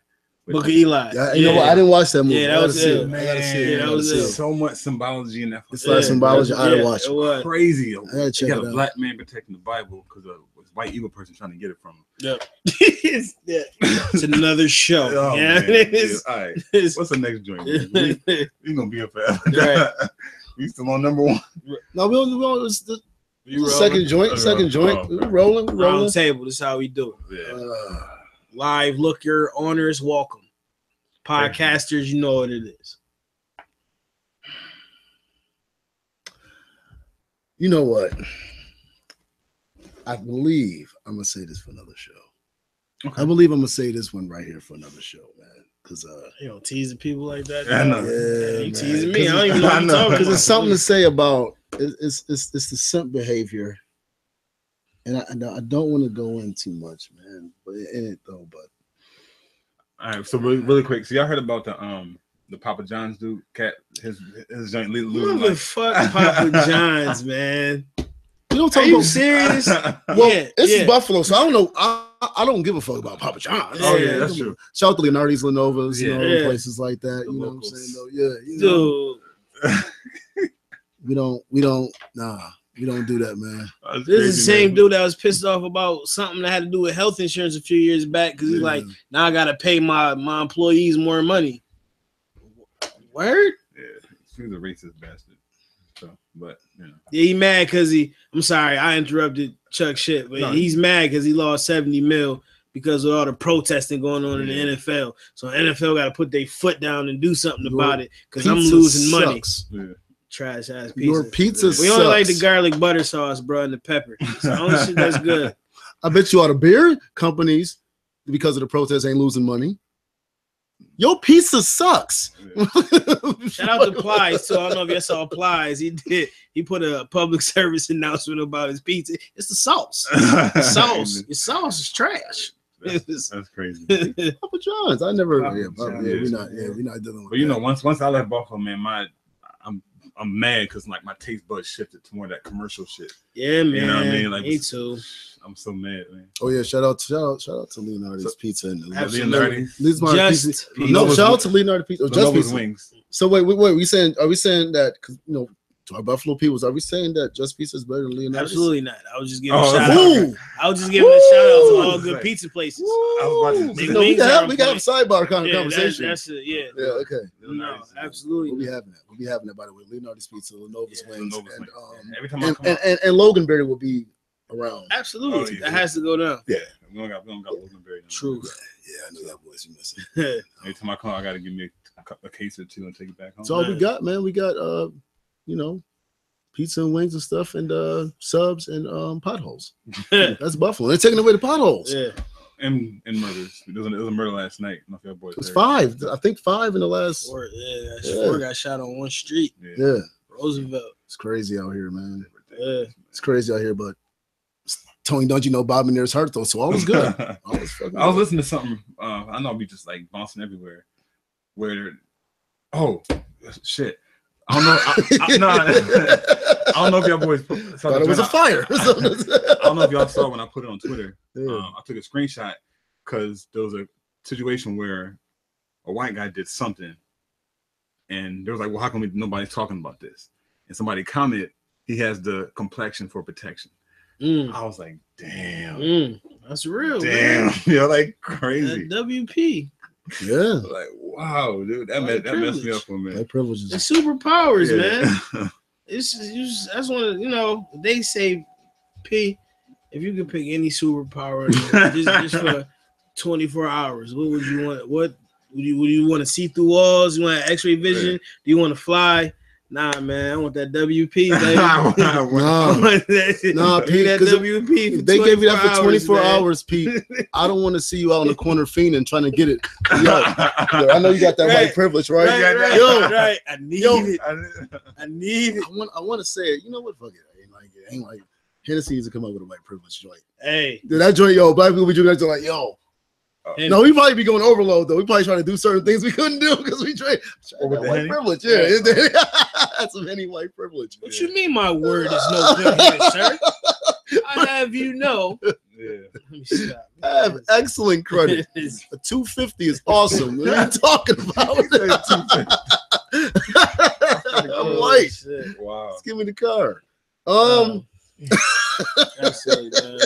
Book of Eli. Yeah, you know what? I didn't watch that movie. Yeah, that was it. Man, I gotta see it. Yeah, that was it. So much symbology in that. It's like symbology. I gotta watch it. Was crazy. I gotta check you it got a out. black man protecting the Bible because a white evil person trying to get it from him. Yep. It's another show. Oh, yeah. man. All right. What's the next joint? We gonna be up forever. Right. We still on number one. No, we don't. It's the second joint. Second joint. We're rolling. Round table. This is how we do it. Yeah. Live looker, honors, welcome. Podcasters, you know what it is. You know what? I believe I'm gonna say this for another show. Okay. I believe I'm gonna say this one right here for another show, man. Because you don't teasing people like that. I know. Yeah, you teasing me. I don't even know what you're talking because there's something to say about it's the simp behavior, and I don't want to go in too much, man. But in it though, but all right. So really quick. So y'all heard about the Papa John's dude, cat, his joint losing. Fuck Papa John's, man. You don't talk Are you about serious? Well, this is Buffalo, so I don't know. I don't give a fuck about Papa John's. Oh yeah, that's true. Shout out to Leonardo's, Lenovas, places like that. You know what I'm saying? Though, yeah, you know. we don't do that, man. This is the same dude that was pissed off about something that had to do with health insurance a few years back because he's like, now I gotta pay my employees more money. Word? Yeah, he's a racist bastard. So, but you know. Yeah, he mad because I'm sorry, I interrupted Chuck shit, but he's mad because he lost $70 million because of all the protesting going on in the NFL. So the NFL got to put their foot down and do something about it because I'm losing money. Yeah. Trash ass pizza. Your pizza We only like the garlic butter sauce, bro, and the pepper. It's the only shit that's good. I bet you all the beer companies, because of the protests, ain't losing money. Your pizza sucks. Shout out to Plies too. I don't know if you saw Plies. He put a public service announcement about his pizza. It's the sauce. The sauce. Your sauce is trash. That's crazy. Papa John's. I never. We're not dealing with. But you know, once I left Buffalo, man, I'm mad because like my taste buds shifted to more of that commercial shit. Yeah, man. You know what I mean? Like me too. I'm so mad, man. Oh yeah, shout out to Leonardo's Pizza and Leonardo's. Shout out to Leonardo's Pizza. Just Pizza. Wings. So wait. Are we saying that? Because to our Buffalo peoples, are we saying that Just Pizza is better than Leonardo's? Absolutely not. I was just giving a shout out. I was just giving a shout out to all good pizza places. We got a sidebar kind of conversation. That's it. Yeah. Yeah. Okay. No, absolutely. We'll be having that. By the way, Leonardo's Pizza, Lenova's Wings, and every time I come and Loganberry will be around. Absolutely. That has to go down. Yeah. We don't got Loganberry. True. Yeah, I know that voice you missing. Every time I come, I gotta give me a case or two and take it back home. That's all we got, man. We got pizza and wings and stuff, and subs and potholes. That's Buffalo. They're taking away the potholes. Yeah. And murders. There was a murder last night. I don't know if your boys. It was 5. I think 5 in the last. 4. Yeah, 4 got shot on one street. Yeah. Roosevelt. It's crazy out here, man. Yeah. It's crazy out here, but Tony, don't you know Bob McNair's hurt though? So all was good. I was listening to something. I know we just like bouncing everywhere. Shit. I don't know. I don't know if y'all boys thought it was a fire. I don't know if y'all saw when I put it on Twitter. I took a screenshot because there was a situation where a white guy did something, and there was like, "Well, how come nobody's talking about this?" And somebody commented, "He has the complexion for protection." I was like, "Damn, that's real." Damn, like crazy. That WP. Yeah. Like, wow, dude, that messed me up for a minute. That privilege is superpowers, man. It's that's one of, they say P, if you could pick any superpower just for 24 hours, what would you want? What would you want to see through walls? You want X-ray vision? Do you want to fly? Nah, man, I want that WP, baby. Nah, Pete, that WP. If they gave you that for 24 hours, Pete, I don't want to see you out in the corner fiending trying to get it. Yo, I know you got that white privilege, right? Right. I need it. I need it. I want to say it. You know what? Fuck it. Ain't like Hennessy needs to come up with a white privilege joint. Hey, dude, that joint, black people be drinking like, yo. No, we probably be going overload though. We probably trying to do certain things we couldn't do because we trade white privilege. Yeah, that's some any white privilege. What you mean? My word is no good here, sir. I have you know. Let me stop. I have excellent credit. A 250 is awesome. What are you talking about? I'm light. Shit. Wow. Just give me the car. That's it, man.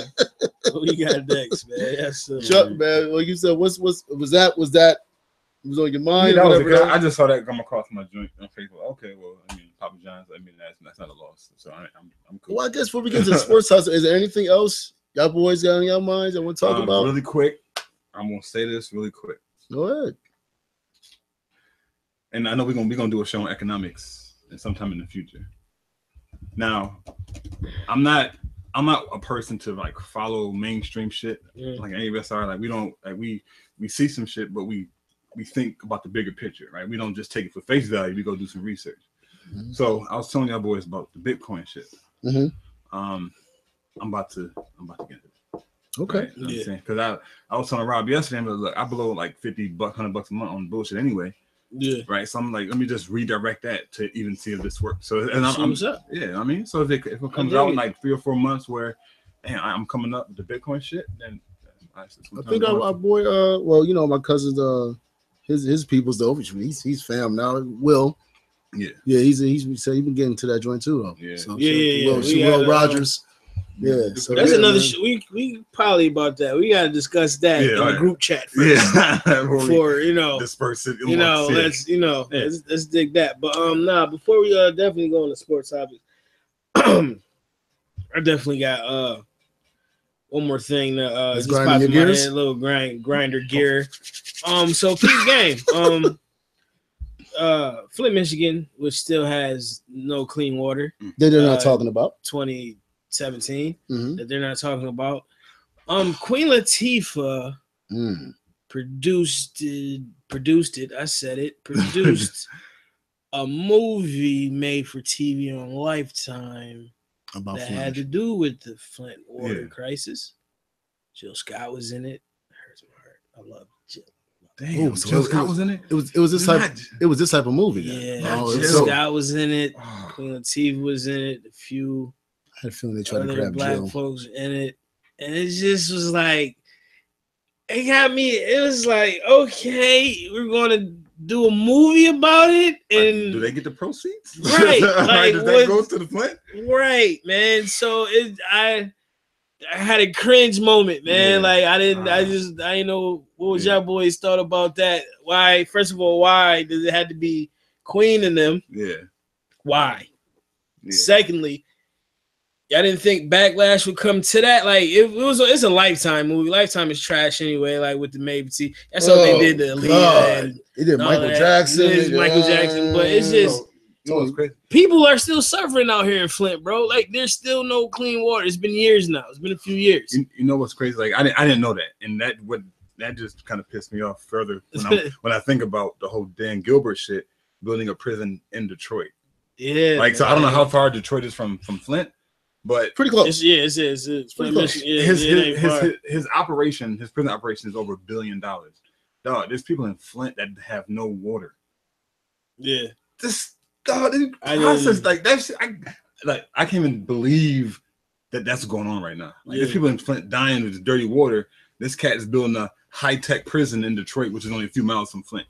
What we got next, man? That's it. Chuck, man. Like you said, was that was on your mind? Yeah, Whatever. I just saw that come across my joint on Facebook. Okay, well, I mean, Papa John's. I mean, that's not a loss. So I'm cool. Well, I guess before we get to the sports house, is there anything else y'all boys got on your minds I want to talk about? Really quick. I'm gonna say this really quick. Go ahead. And I know we're gonna do a show on economics sometime in the future. Now, I'm not a person to like follow mainstream shit like any of us are. Like we don't like we see some shit, but we think about the bigger picture, right? We don't just take it for face value. We go do some research. Mm-hmm. So I was telling y'all boys about the Bitcoin shit. Mm-hmm. I'm about to get it. Okay. Right? You know what I'm saying? Because I was telling Rob yesterday, but look, I blow like $50, $100 a month on bullshit anyway. Yeah. Right. So I'm like, let me just redirect that to even see if this works. So and I'm yeah. I mean, so if it comes out in like 3 or 4 months where I'm coming up with the Bitcoin shit, then I think our boy, well, you know, my cousin's his people's though. He's fam now. Will. Yeah. He's said he been getting to that joint too though. Yeah. So, Will Rogers. Yeah, so that's another. We probably about that. We gotta discuss that in the group chat first. Before disperse it. Let's dig that. But before we definitely go on the sports topic, I definitely got one more thing that just popped in my head, a little grinder gear. So peak game. Flint, Michigan, which still has no clean water. They're not talking about 2017 that they're not talking about. Queen Latifah produced a movie made for TV on Lifetime about that Flint. had to do with the Flint water crisis. Jill Scott was in it. Hurts my heart. I love Jill. Damn, Jill Scott was in it. It was this type of movie. Yeah, Jill Scott was in it. Queen Latifah was in it. A few. I had a feeling they tried to grab black Jill. folks in it, and it just was like, it got me. It was like, okay, we're going to do a movie about it, and do they get the proceeds? Right, like does that go to the Flint? Right, man. So I had a cringe moment, man. Like I didn't know what was y'all boys thought about that. Why? First of all, why does it have to be Queen in them? Yeah. Why? Yeah. Secondly, y'all didn't think backlash would come to that. Like it's a Lifetime movie. Lifetime is trash anyway. Like with the Maybe. That's what they did to Aaliyah. And they did Michael Jackson. Michael Jackson, but it's just people are still suffering out here in Flint, bro. Like there's still no clean water. It's been years now. It's been a few years. You know what's crazy? Like I didn't know that, and that just kind of pissed me off further when I think about the whole Dan Gilbert shit, building a prison in Detroit. Yeah. Like so, I don't know how far Detroit is from Flint. But pretty close. It's pretty close. His operation, his prison operation is over $1 billion. Dog, there's people in Flint that have no water. Yeah. This process like that. I can't even believe that's going on right now. Like there's people in Flint dying with dirty water. This cat is building a high-tech prison in Detroit, which is only a few miles from Flint.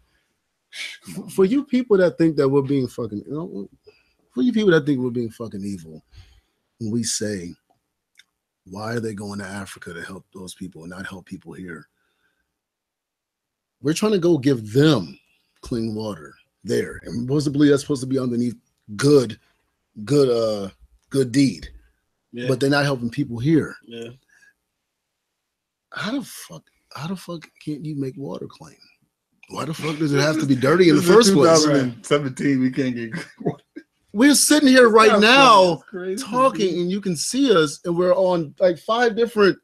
For you people that think that we're being fucking, for you people that think we're being fucking evil. When we say, why are they going to Africa to help those people and not help people here? We're trying to go give them clean water there. And supposedly that's supposed to be underneath good deed. Yeah. But they're not helping people here. Yeah. How the fuck can't you make water clean? Why the fuck does it have to be dirty in the first place? 2017, we can't get water. We're sitting here right now talking, and you can see us, and we're on like 5 different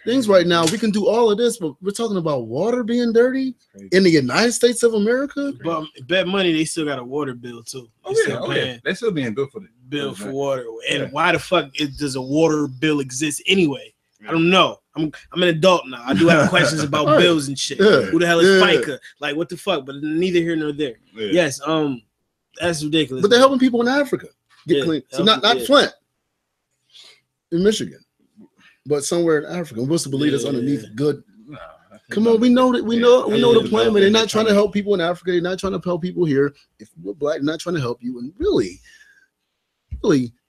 things right now. We can do all of this, but we're talking about water being dirty in the United States of America. But bet money they still got a water bill too. They're still being billed for the bill for water. And why the fuck does a water bill exist anyway? I don't know. I'm an adult now. I do have questions about bills and shit. Yeah. Who the hell is FICA? Like what the fuck? But neither here nor there. Yeah. Yes. That's ridiculous. But they're helping people in Africa get clean. So not Flint, in Michigan. but somewhere in Africa. What's to believe that's underneath good? No, Come on, we know that we know the plan, but they're not trying to help people in Africa. They're not trying to help people here. If we're black, they're not trying to help you. And really,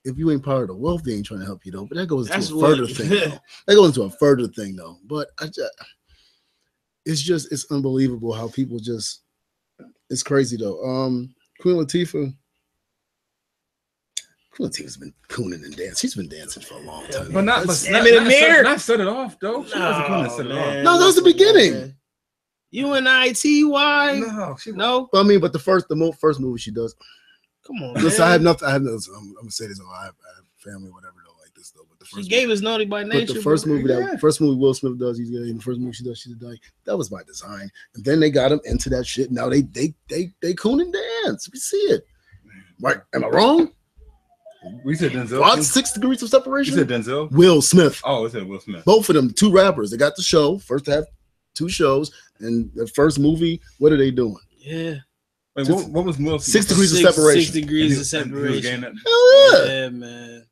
if you ain't part of the wealth, they ain't trying to help you though. But that goes into a further thing. Though. That goes into a further thing though. But it's unbelievable how people just. It's crazy though. Queen Latifah's been cooning and dancing. She's been dancing for a long time. But not Amir. Not set it off though. She wasn't going to set it off. No, that was the beginning. Man. UNITY. No. I mean, but the first movie she does. Come on. Listen, man. I have nothing. I'm gonna say this. I have family, whatever, though, like this though. But the first she gave us Naughty by Nature. But the first movie Will Smith does, he's gay. And the first movie she does, she's a dyke. That was by design. And then they got him into that shit. Now they coon and dance. We see it. Right? Am I wrong? We said Denzel. What? 6 degrees of separation. You said Denzel. Will Smith. Oh, it said Will Smith. Both of them, 2 rappers. They got the show. First to have 2 shows, and the first movie. What are they doing? Yeah. Wait, what was Will Smith? 6 degrees of separation. 6 degrees of separation. Hell yeah, man.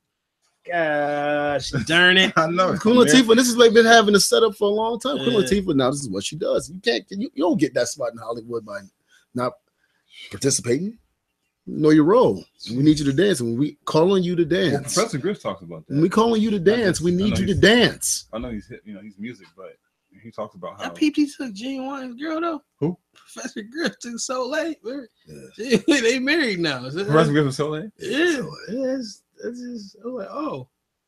Gosh, darn it! I know. Queen Latifah. This has like been having a setup for a long time. Queen Latifah. Now this is what she does. You don't get that spot in Hollywood by not participating. Know your role. We need you to dance, and when we call on you to dance. Well, Professor Griff talks about that. When we call on you to dance, we need you to dance. I know he's music, but he talks about how. That peeped took Genuine's girl though. Who? Professor Griff took Soleil. Yeah. They married now. Professor Griff and Soleil. Yeah. That's just. I'm like, oh,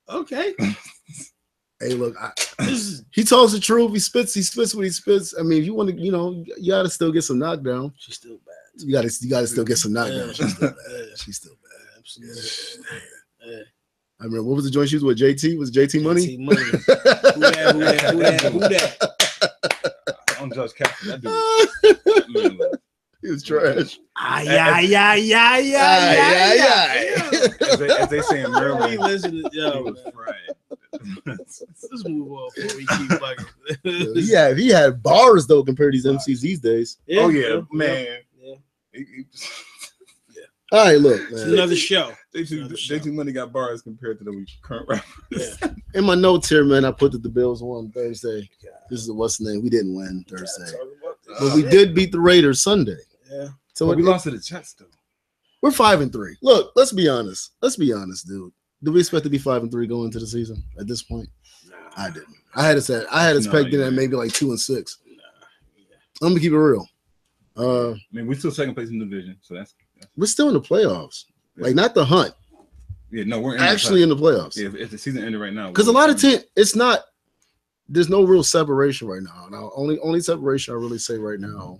okay. Hey, look, he tells the truth. He spits what he spits. I mean, if you want to, you gotta still get some knockdown. She's still bad. You gotta still get some knockdown. Yeah. She's still bad. She's still bad. Absolutely. Yeah. I remember what was the joint she was with? JT? Was JT Money? JT Money. Who that? I don't judge Captain. That dude. He was trash. As they say in Maryland, listen to he was fried. Let's move on before we keep bugging. He had bars though compared to these MCs these days. Yeah, man. Yeah. All right, look, man. It's another show. JT Money got bars compared to the current rappers. Yeah. In my notes here, man, I put that the Bills won Thursday. This is what's the name? We didn't win Thursday, but we did beat the Raiders Sunday. Yeah. So we lost to the Jets though. We're 5-3. Look, let's be honest. Dude. Do we expect to be 5-3 going into the season at this point? Nah. I didn't. I had us pegged in at maybe like 2-6. Nah. Yeah. I'm gonna keep it real. I mean, we're still second place in the division, so that's we're still in the playoffs. Like not the hunt. Yeah, no, we're actually in the playoffs. Yeah, if the season ended right now, because a lot of teams, it's not. There's no real separation right now. Now, only separation I really say right now.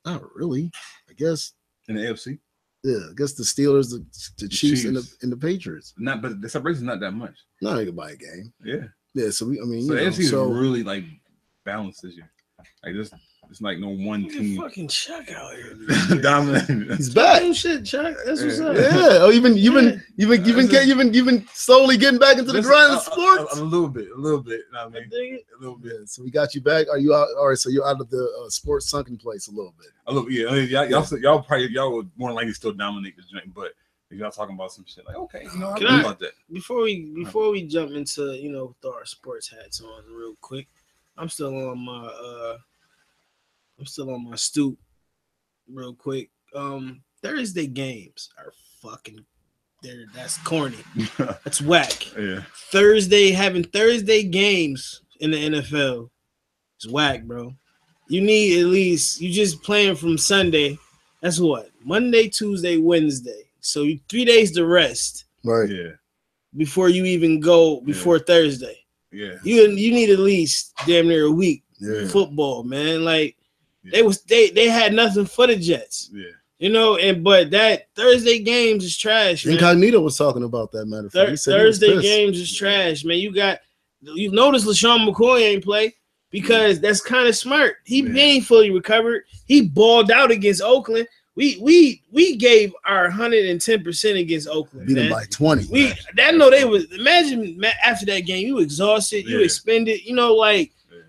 Not really. I guess in the AFC. Yeah, I guess the Steelers, the Chiefs, and the Patriots. But the separation is not that much. No, they can buy a game. Yeah. Yeah. So the AFC is really like balanced this year. Like this. It's like no one team. Fucking Chuck out here. Dominating. He's back. Shit, Chuck. That's what's up. Yeah. Oh, you've been slowly getting back into the grind of sports. A little bit. You know what I mean? A little bit. So we got you back. Are you out? All right. So you're out of the sports sunken place a little bit. A little. Yeah. I mean, y'all would more likely still dominate the joint, but if y'all talking about some shit like okay, I know about that. Before we jump into throw our sports hats on real quick, I'm still on my stoop real quick. Thursday games are fucking that's corny. That's whack. Yeah. Having Thursday games in the NFL is whack, bro. You need at least you just playing from Sunday. That's what? Monday, Tuesday, Wednesday. So 3 days to rest. Right. Yeah. Before you even go Thursday. Yeah. You need at least damn near a week. Yeah. Football, man. Like they had nothing for the Jets. Yeah. But that Thursday games is trash, man. Incognito was talking about that, matter of fact. Thursday games is trash, man. You notice LaShawn McCoy ain't play because that's kind of smart. He ain't fully recovered. He balled out against Oakland. We gave our 110% against Oakland. Beat them by 20. Imagine after that game, you exhausted, you expended,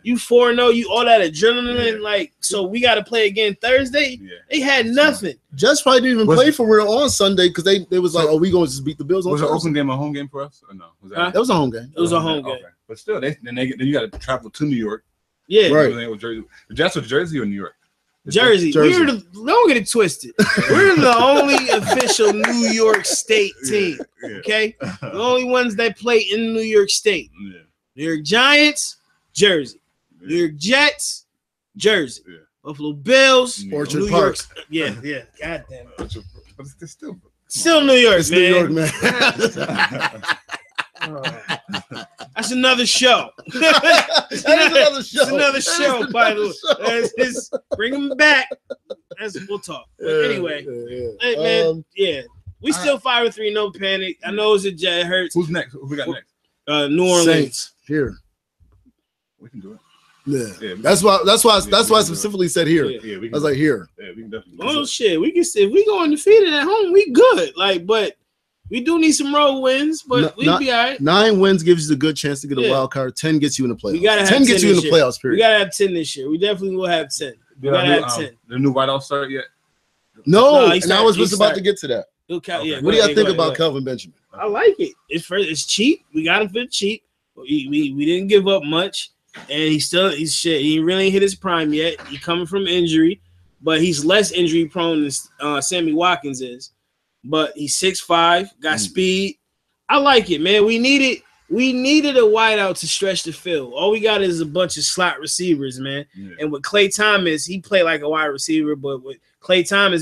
you 4-0, you all that adrenaline, so we got to play again Thursday. Yeah. They had nothing. Just probably didn't even play for real on Sunday because they was like, we going to just beat the Bills on Was Thursday. the Oakland game a home game for us or no? That was a home game. It was a home game. Okay. But still, then you got to travel to New York. Yeah, right. Jersey. The Jets were Jersey or New York? Jersey. Don't get it twisted. We're the only official New York State team. Okay, the only ones that play in New York State. Yeah. New York Giants, Jersey. New York Jets, Jersey. Yeah. Buffalo Bills, Orchard New Park. York. Yeah. God damn it. But it's Still New York, It's man. New York, man. That's another show. That's another show. It's another show, by the way. Just bring them back. We'll talk. But anyway, hey, man, we still 5-3, no panic. I know it's it hurts. Who's next? Who we got next? New Orleans. Saints here. We can do it. Yeah. That's why I specifically said here. Yeah, we can. I was like here. Yeah, we can definitely. Oh shit, we can. If we go undefeated at home, we good. Like, but we do need some road wins. But we'll be all right. 9 wins gives you a good chance to get a wild card. 10 gets you in the playoffs. We gotta have 10 gets you in the playoffs. Period. We gotta have 10 this year. We definitely will have 10. We gotta have 10. The new wideout start yet? No, and I was just about to get to that. Okay. What do y'all think about Kelvin Benjamin? I like it. It's cheap. We got him for cheap. We didn't give up much. And he's shit. He really ain't hit his prime yet. He coming from injury, but he's less injury prone than Sammy Watkins is. But he's 6'5", got speed. I like it, man. We needed a wideout to stretch the field. All we got is a bunch of slot receivers, man. Yeah. And with Clay Thomas, he played like a wide receiver, but with Clay Clay.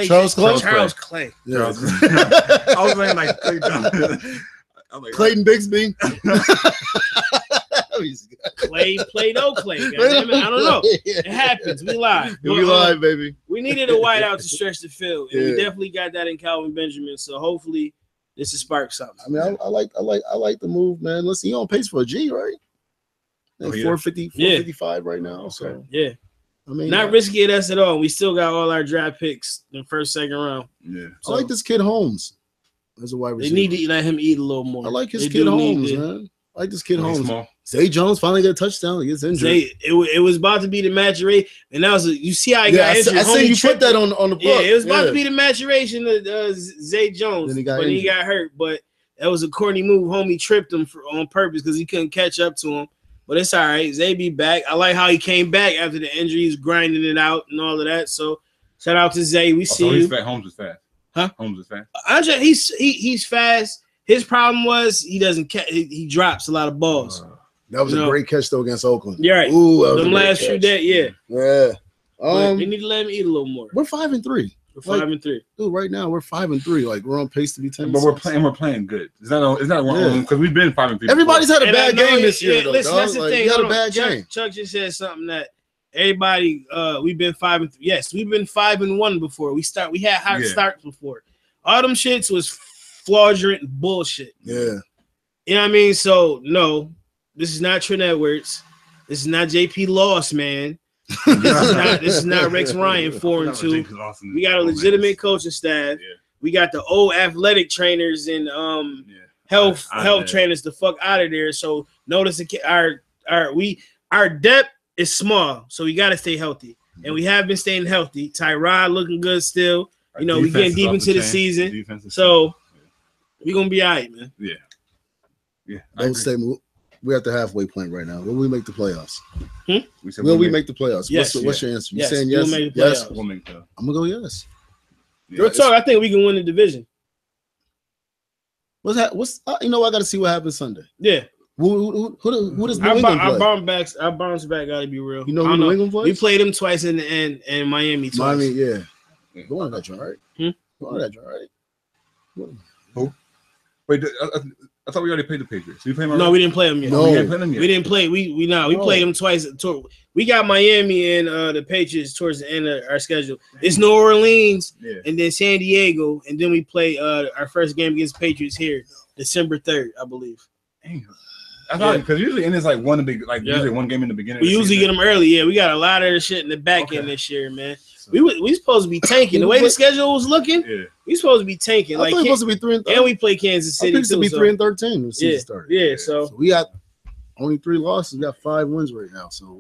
Charles Clay. Yeah. I was saying like Clay Thomas. Clayton Bigsby. Clay, no Clay. Goddammit. I don't know. It happens. We live. We live, baby. We needed a wideout to stretch the field, and we definitely got that in Calvin Benjamin. So hopefully, this will spark something. I mean, I like the move, man. Listen, he on pace for a G, right? 450, 455 right now. So yeah. I mean, not risky at us at all. We still got all our draft picks in the first, second round. Yeah. So, I like this kid Holmes as a wide receiver. They need to let him eat a little more. I like his kid Holmes, man. I like this kid Holmes. Zay Jones finally got a touchdown. He gets injured. It was about to be the maturation, and that was you see how he got injured. I see you put that on the book. Yeah, it was about to be the maturation of Zay Jones, then he got hurt. But that was a corny move. Homie tripped him on purpose because he couldn't catch up to him. But it's all right. Zay be back. I like how he came back after the injury. He's grinding it out and all of that. So shout out to Zay. We see you. Holmes is fast. Huh? Holmes is fast. Andre, he's fast. His problem was he doesn't catch. He drops a lot of balls. That was a great catch though against Oakland. You're right. Ooh, them last few days, yeah. They need to let him eat a little more. We're 5-3. We're 5-3. Dude, right now we're 5-3. Like we're on pace to be 10. But we're playing good. Is that one? Because we've been 5-3. Everybody's had a bad game this year. Though, listen, that's the thing. You had a bad game. Chuck just said something that everybody. We've been 5-3. Yes, we've been 5-1 before. We had hot starts before. All them shits was fraudulent bullshit. Yeah. You know what I mean? So no, this is not Trent Edwards. This is not JP Loss, man. This is not Rex Ryan 4-2. We got a legitimate coaching staff. Yeah. We got the old athletic trainers and health trainers the fuck out of there. So notice our depth is small, so we gotta stay healthy. And we have been staying healthy. Tyrod looking good still. You know, we getting deep into the season. So we're gonna be all right, man. Yeah. Don't say we're at the halfway point right now. Will we make the playoffs? Will we make the playoffs? Yes. What's your answer? You yes. saying yes? We'll make the playoffs. We'll make the. I'm gonna go yes. Real talk, I think we can win the division. I gotta see what happens Sunday. Yeah. Who does New England play? Our bounce back gotta be real. You know who New England plays? We played them twice in the end and Miami twice. Miami, yeah. Go on that joint, right? Go on that joint, right? Who? Wait, I thought we already played the Patriots. We we didn't play them yet. No, we didn't play. We played them twice. We got Miami and the Patriots towards the end of our schedule. It's New Orleans and then San Diego, and then we play our first game against Patriots here, December 3rd, I believe. Dang. I thought because usually it's like usually one game in the beginning. We usually get them early. Yeah, we got a lot of the shit in the back end this year, man. We supposed to be tanking. The way the schedule was looking, we supposed to be tanking. Like supposed to be 3-13. And we play Kansas City. To be 3-13 when the season started. Yeah. So we got only 3 losses. We got 5 wins right now. So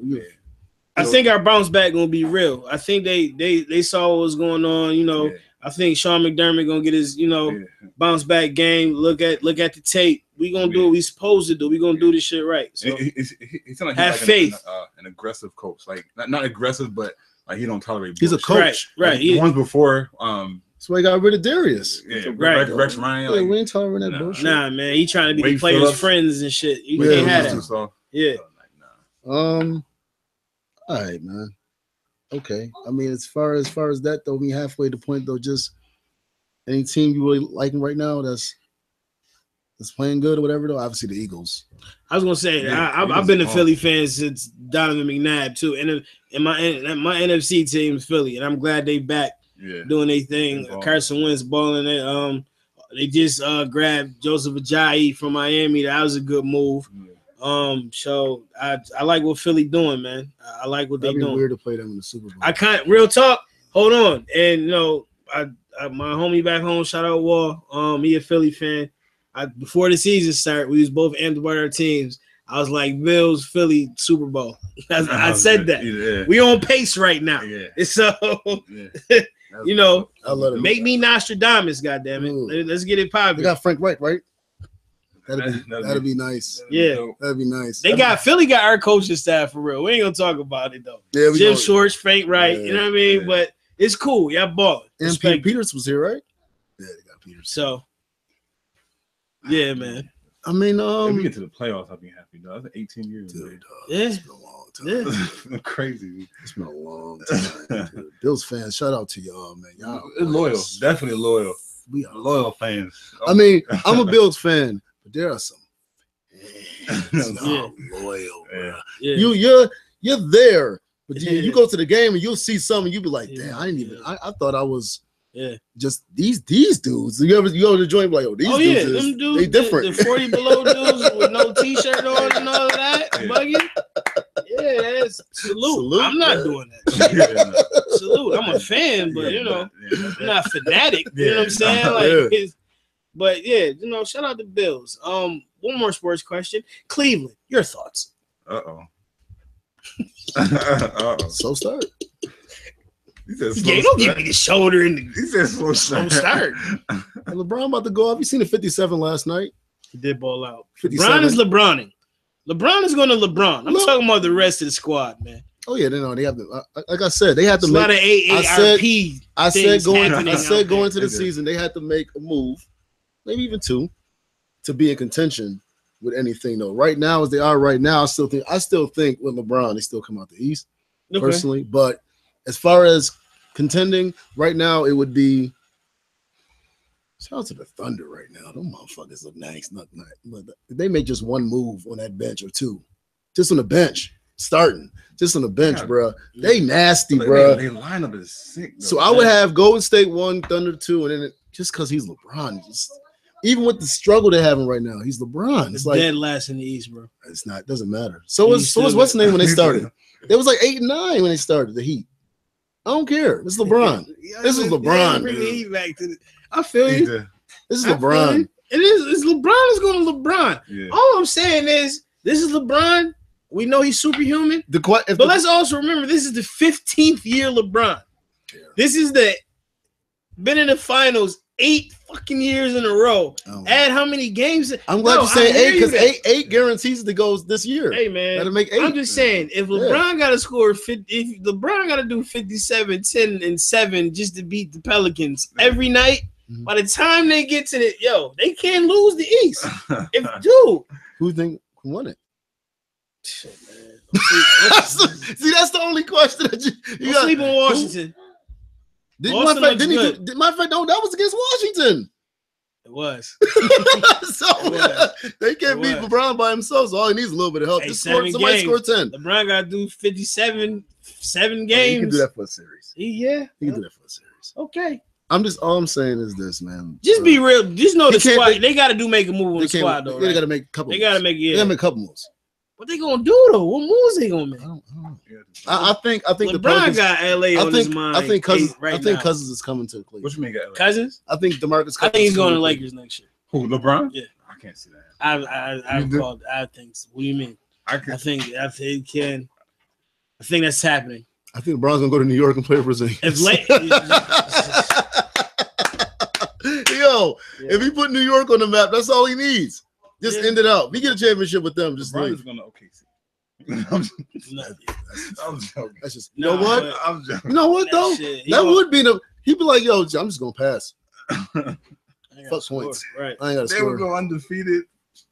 I think our bounce back gonna be real. I think they saw what was going on. You know, I think Sean McDermott gonna get his bounce back game. Look at the tape. We gonna do what we supposed to do. We gonna do this shit right. So he sound like have faith. An aggressive coach, like not aggressive, but like he don't tolerate. He's bullshit. a coach, right? Like, ones before. That's why he got rid of Darius. Yeah, right. Rex Ryan. Like, we ain't tolerating that bullshit. Nah, man, he trying to be the players' friends and shit. You can't have that. Yeah. All right, man. Okay. I mean, as far as that though, we halfway to the point though. Just any team you really liking right now that's playing good or whatever though. Obviously the Eagles. I was gonna say I've been a Philly fan since Donovan McNabb too, and my NFC team's Philly, and I'm glad they back doing their thing. Carson Wentz balling it. They just grabbed Joseph Ajayi from Miami. That was a good move. So I like what Philly doing, man. I like what they doing. It'd be weird to play them in the Super Bowl. I can't real talk. Hold on, and you know, I my homie back home, shout out Wall. He a Philly fan. Before the season started, we was both amped about our teams. I was like, Bills, Philly, Super Bowl. I said that. Yeah. We on pace right now. Yeah. So, you know, make me Nostradamus, goddammit. Let's get it popping. They got Frank Wright, right? That'd be nice. Yeah. That'd be nice. Philly got our coaching staff for real. We ain't gonna talk about it though. Yeah, Jim Shorts, Frank Wright, you know what I mean? Yeah. But it's cool. Y'all balling. And Peters was here, right? Yeah, they got Peters. So yeah, man. I mean, if we get to the playoffs, I'll be happy. Though. That's 18 years. Dude, yeah, it's been a long time. Yeah. Crazy. It's been a long time. Dude. Bills fans, shout out to y'all, man. Y'all loyal, definitely loyal. We are loyal fans. I mean, I'm a Bills fan, but there are some fans loyal. Bro. Yeah. You're there, but you go to the game and you'll see something. You'll be like, damn, I didn't even. I thought I was. Yeah, just these dudes. You go to the joint like, these dudes, them dudes, they different. The 40 below dudes with no t-shirt on and all of that, bugging. Yeah, that's salute. I'm not doing that. Salute. I'm a fan, but you know, I'm not fanatic. You know what I'm saying? Like, but yeah, you know, shout out to Bills. One more sports question. Cleveland, your thoughts? So start. Don't give me the shoulder and he said slow start. LeBron about to go up. You seen the 57 last night? He did ball out. 57. LeBron is LeBroning. LeBron is going to LeBron. I'm talking about the rest of the squad, man. Oh yeah, they have to. Like I said, they had to make a lot of AARP. I said going into the season, they had to make a move, maybe even two, to be in contention with anything. Though right now, as they are right now, I still think with LeBron, they still come out the East personally, but. As far as contending right now, it would be shout out to the Thunder right now. Those motherfuckers look nice. They make just one move on that bench or two, just on the bench, starting just on the bench, bro. They nasty, bro. They lineup is sick. Though. So I would have Golden State 1, Thunder 2, and then just because he's LeBron, even with the struggle they're having right now, he's LeBron. It's like dead last in the East, bro. It's not. Doesn't matter. So was what's the name when they started? It was like 8 and 9 when they started. The Heat. I don't care. This is LeBron. This is LeBron. I feel you. This is LeBron. It is. It's LeBron is going to LeBron. Yeah. All I'm saying is this is LeBron. We know he's superhuman. But let's also remember this is the 15th year LeBron. Yeah. This is been in the finals 8 fucking years in a row. Add how many games? I'm glad you say 8 because 8 guarantees the goals this year. Hey man, that'll make 8. I'm just saying if LeBron got to score 50, if LeBron got to do 57, 10, and 7 just to beat the Pelicans every night, by the time they get to they can't lose the East. Who think won it? Shit, man. See, that's the only question that you got. Sleep in Washington. Matter of fact, no, that was against Washington. It was. They can't beat LeBron by himself, so all he needs is a little bit of help. Somebody score 10. LeBron got to do 57, 7 games. He can do that for a series. He can do that for a series. Okay. All I'm saying is this, man. Just be real. Just know the squad. They got to make a move on the squad, though. They got to make a couple. They got to make They got to make a couple moves. What they gonna do though? What moves they gonna make? I think LeBron got LA on his mind. I think Cousins is coming to Cleveland. What you mean got LA? Cousins? I think DeMarcus. I think he's going to Lakers next year. Who? LeBron? Yeah, I can't see that. I think. So. What do you mean? I think he can. I think that's happening. I think LeBron's gonna go to New York and play for Brazil. If he put New York on the map, that's all he needs. Just end it out. If he get a championship with them, just LeBron's leave. Going to OKC. I'm joking. That's just, you know what? I'm joking. You know what though? That would be the. He'd be like, yo, I'm just gonna pass. Fuck points. Right. I ain't gotta They score. would go undefeated.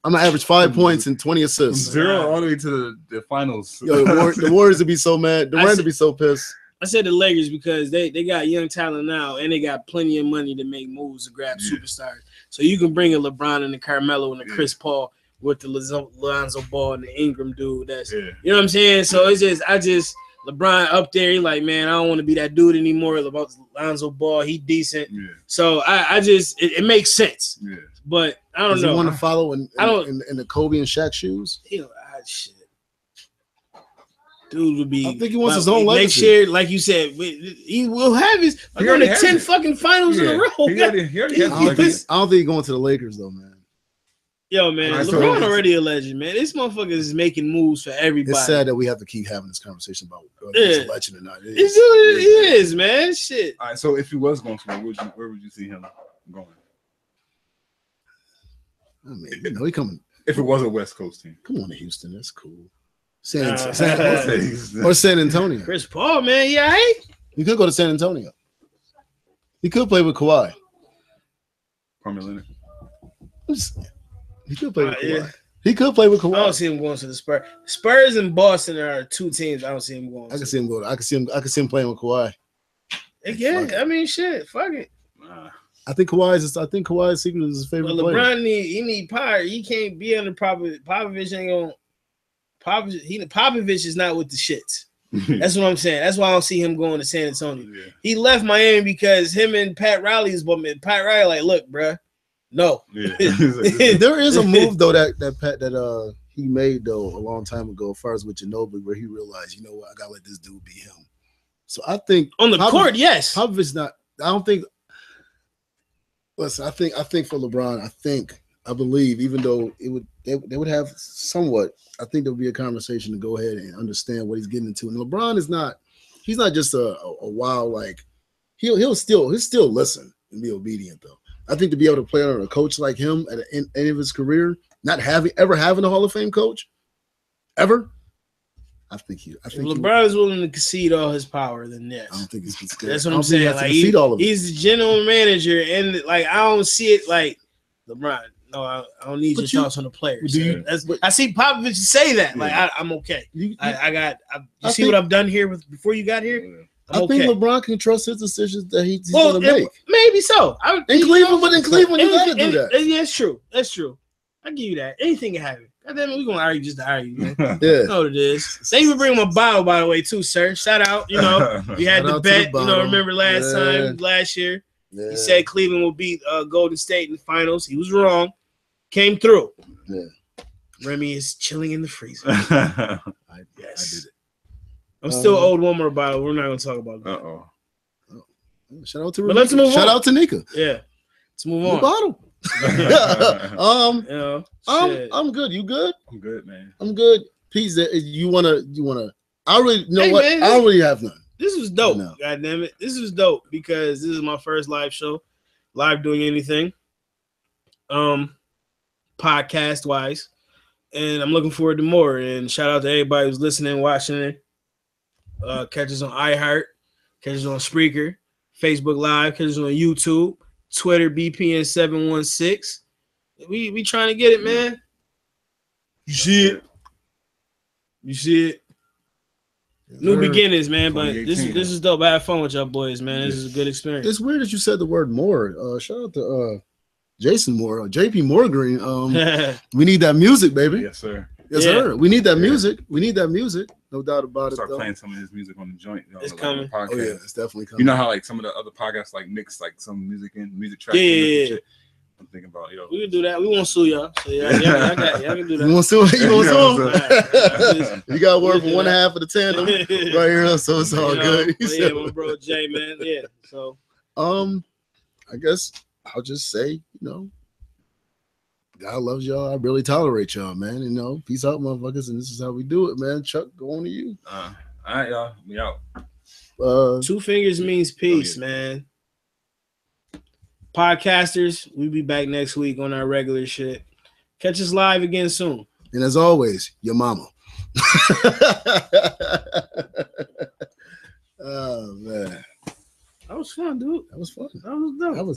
I'm gonna average 5 points and 20 assists. 0 all the way to the finals. Yo, the Warriors would be so mad. Durant would be so pissed. I said the Lakers because they got young talent now and they got plenty of money to make moves to grab superstars. So you can bring a LeBron and a Carmelo and a Chris Paul with the Lonzo Ball and the Ingram dude. That's you know what I'm saying. So it's just LeBron up there. He like, man, I don't want to be that dude anymore. About Lonzo Ball, he decent. Yeah. So I just it makes sense. Yeah. But I don't know. You want to follow in the Kobe and Shaq shoes? Shit. Dude would be. I think he wants his own legacy. Next year, like you said, he will have his. I'm going to 10 fucking finals in a row. I don't think he's going to the Lakers though, man. Yo, man, LeBron already a legend, man. This motherfucker is making moves for everybody. It's sad that we have to keep having this conversation about whether he's a legend or not. It is, man. Shit. All right, so if he was going to, where would you see him going? I mean, he coming. If it was a West Coast team, come on to Houston. That's cool. San Antonio. Chris Paul, man, right? He could go to San Antonio. He could play with Kawhi. Kwame Leonard. He could play with Kawhi. He could play with Kawhi. I don't see him going to the Spurs. Spurs and Boston are two teams I don't see him going. I can see him go. I can see him playing with Kawhi. Yeah, I mean, shit. Fuck it. I think Kawhi's secret is his favorite player. LeBron need power. He can't be under Popovich. Ain't gonna. Popovich is not with the shits. That's what I'm saying. That's why I don't see him going to San Antonio. Yeah. He left Miami because him and Pat Riley like, look, bruh, no. Yeah. There is a move though that he made though a long time ago, as far as with Ginobili, where he realized, you know what, I gotta let this dude be him. So I think on the court, yes. Popovich not. I don't think. Listen, I think for LeBron, I believe, even though they would have somewhat, I think there would be a conversation to go ahead and understand what he's getting into. And LeBron he's not just a wild, like he'll still listen and be obedient though. I think to be able to play under a coach like him at the end of his career, not having a Hall of Fame coach, ever. I think if LeBron is willing to concede all his power, then yes. I don't think he's conceded. That's what I'm saying. Like he's the general manager, and like I don't see it like LeBron. No, I don't need your thoughts on the players. I see Popovich say that. Like I'm okay. You see what I've done here before you got here. I think LeBron can trust his decisions that he's going to make. Maybe so. In Cleveland, you got to do that. Yeah, it's true. That's true. I give you that. Anything can happen. God damn it, we're gonna argue just to argue, man. Yeah. You know what it is. Thank you for bringing my bottle, by the way, too, sir. Shout out. You know, we had the bet. Remember last year. Yeah. He said Cleveland will beat Golden State in the finals. He was wrong. Came through. Yeah. Remy is chilling in the freezer. I did it. I'm still owed one more bottle. We're not gonna talk about that. Shout out to let's move on. Shout out to Nika. Yeah. Let's move on. Bottle. I'm good. You good? I'm good, man. I'm good. Peace. You wanna? I really know what? Man, I don't really have none. This was dope. God damn it. This was dope because this is my first live show, live doing anything, podcast wise, and I'm looking forward to more. And shout out to everybody who's listening, watching it. Catch us on iHeart, catch us on Spreaker, Facebook Live, catch us on YouTube, Twitter, BPN716. We trying to get it, man. You see it. New beginnings, man. But this is dope. I had fun with y'all boys, man. This is a good experience. It's weird that you said the word more. Shout out to Jason Moore, JP Moore Green. We need that music, baby. Yes, sir. Yes, sir. We need that music. We need that music. No doubt about it. Start playing some of his music on the joint. It's coming. Oh yeah, it's definitely coming. You know how like some of the other podcasts like mix like some music tracks. Yeah. I'm thinking about we can do that. We won't sue y'all. So y'all can do that. You want to sue? You want to sue? You got word from one half of the tandem right here, so it's all good. Yeah, my bro Jay, man. Yeah. So I guess I'll just say, God loves y'all. I really tolerate y'all, man. Peace out, motherfuckers. And this is how we do it, man. Chuck, go on to you. All right, y'all. We out. 2 fingers means peace, man. Podcasters, we'll be back next week on our regular shit. Catch us live again soon. And as always, your mama. Oh man, That was fun, dude. that was fun. That was dope.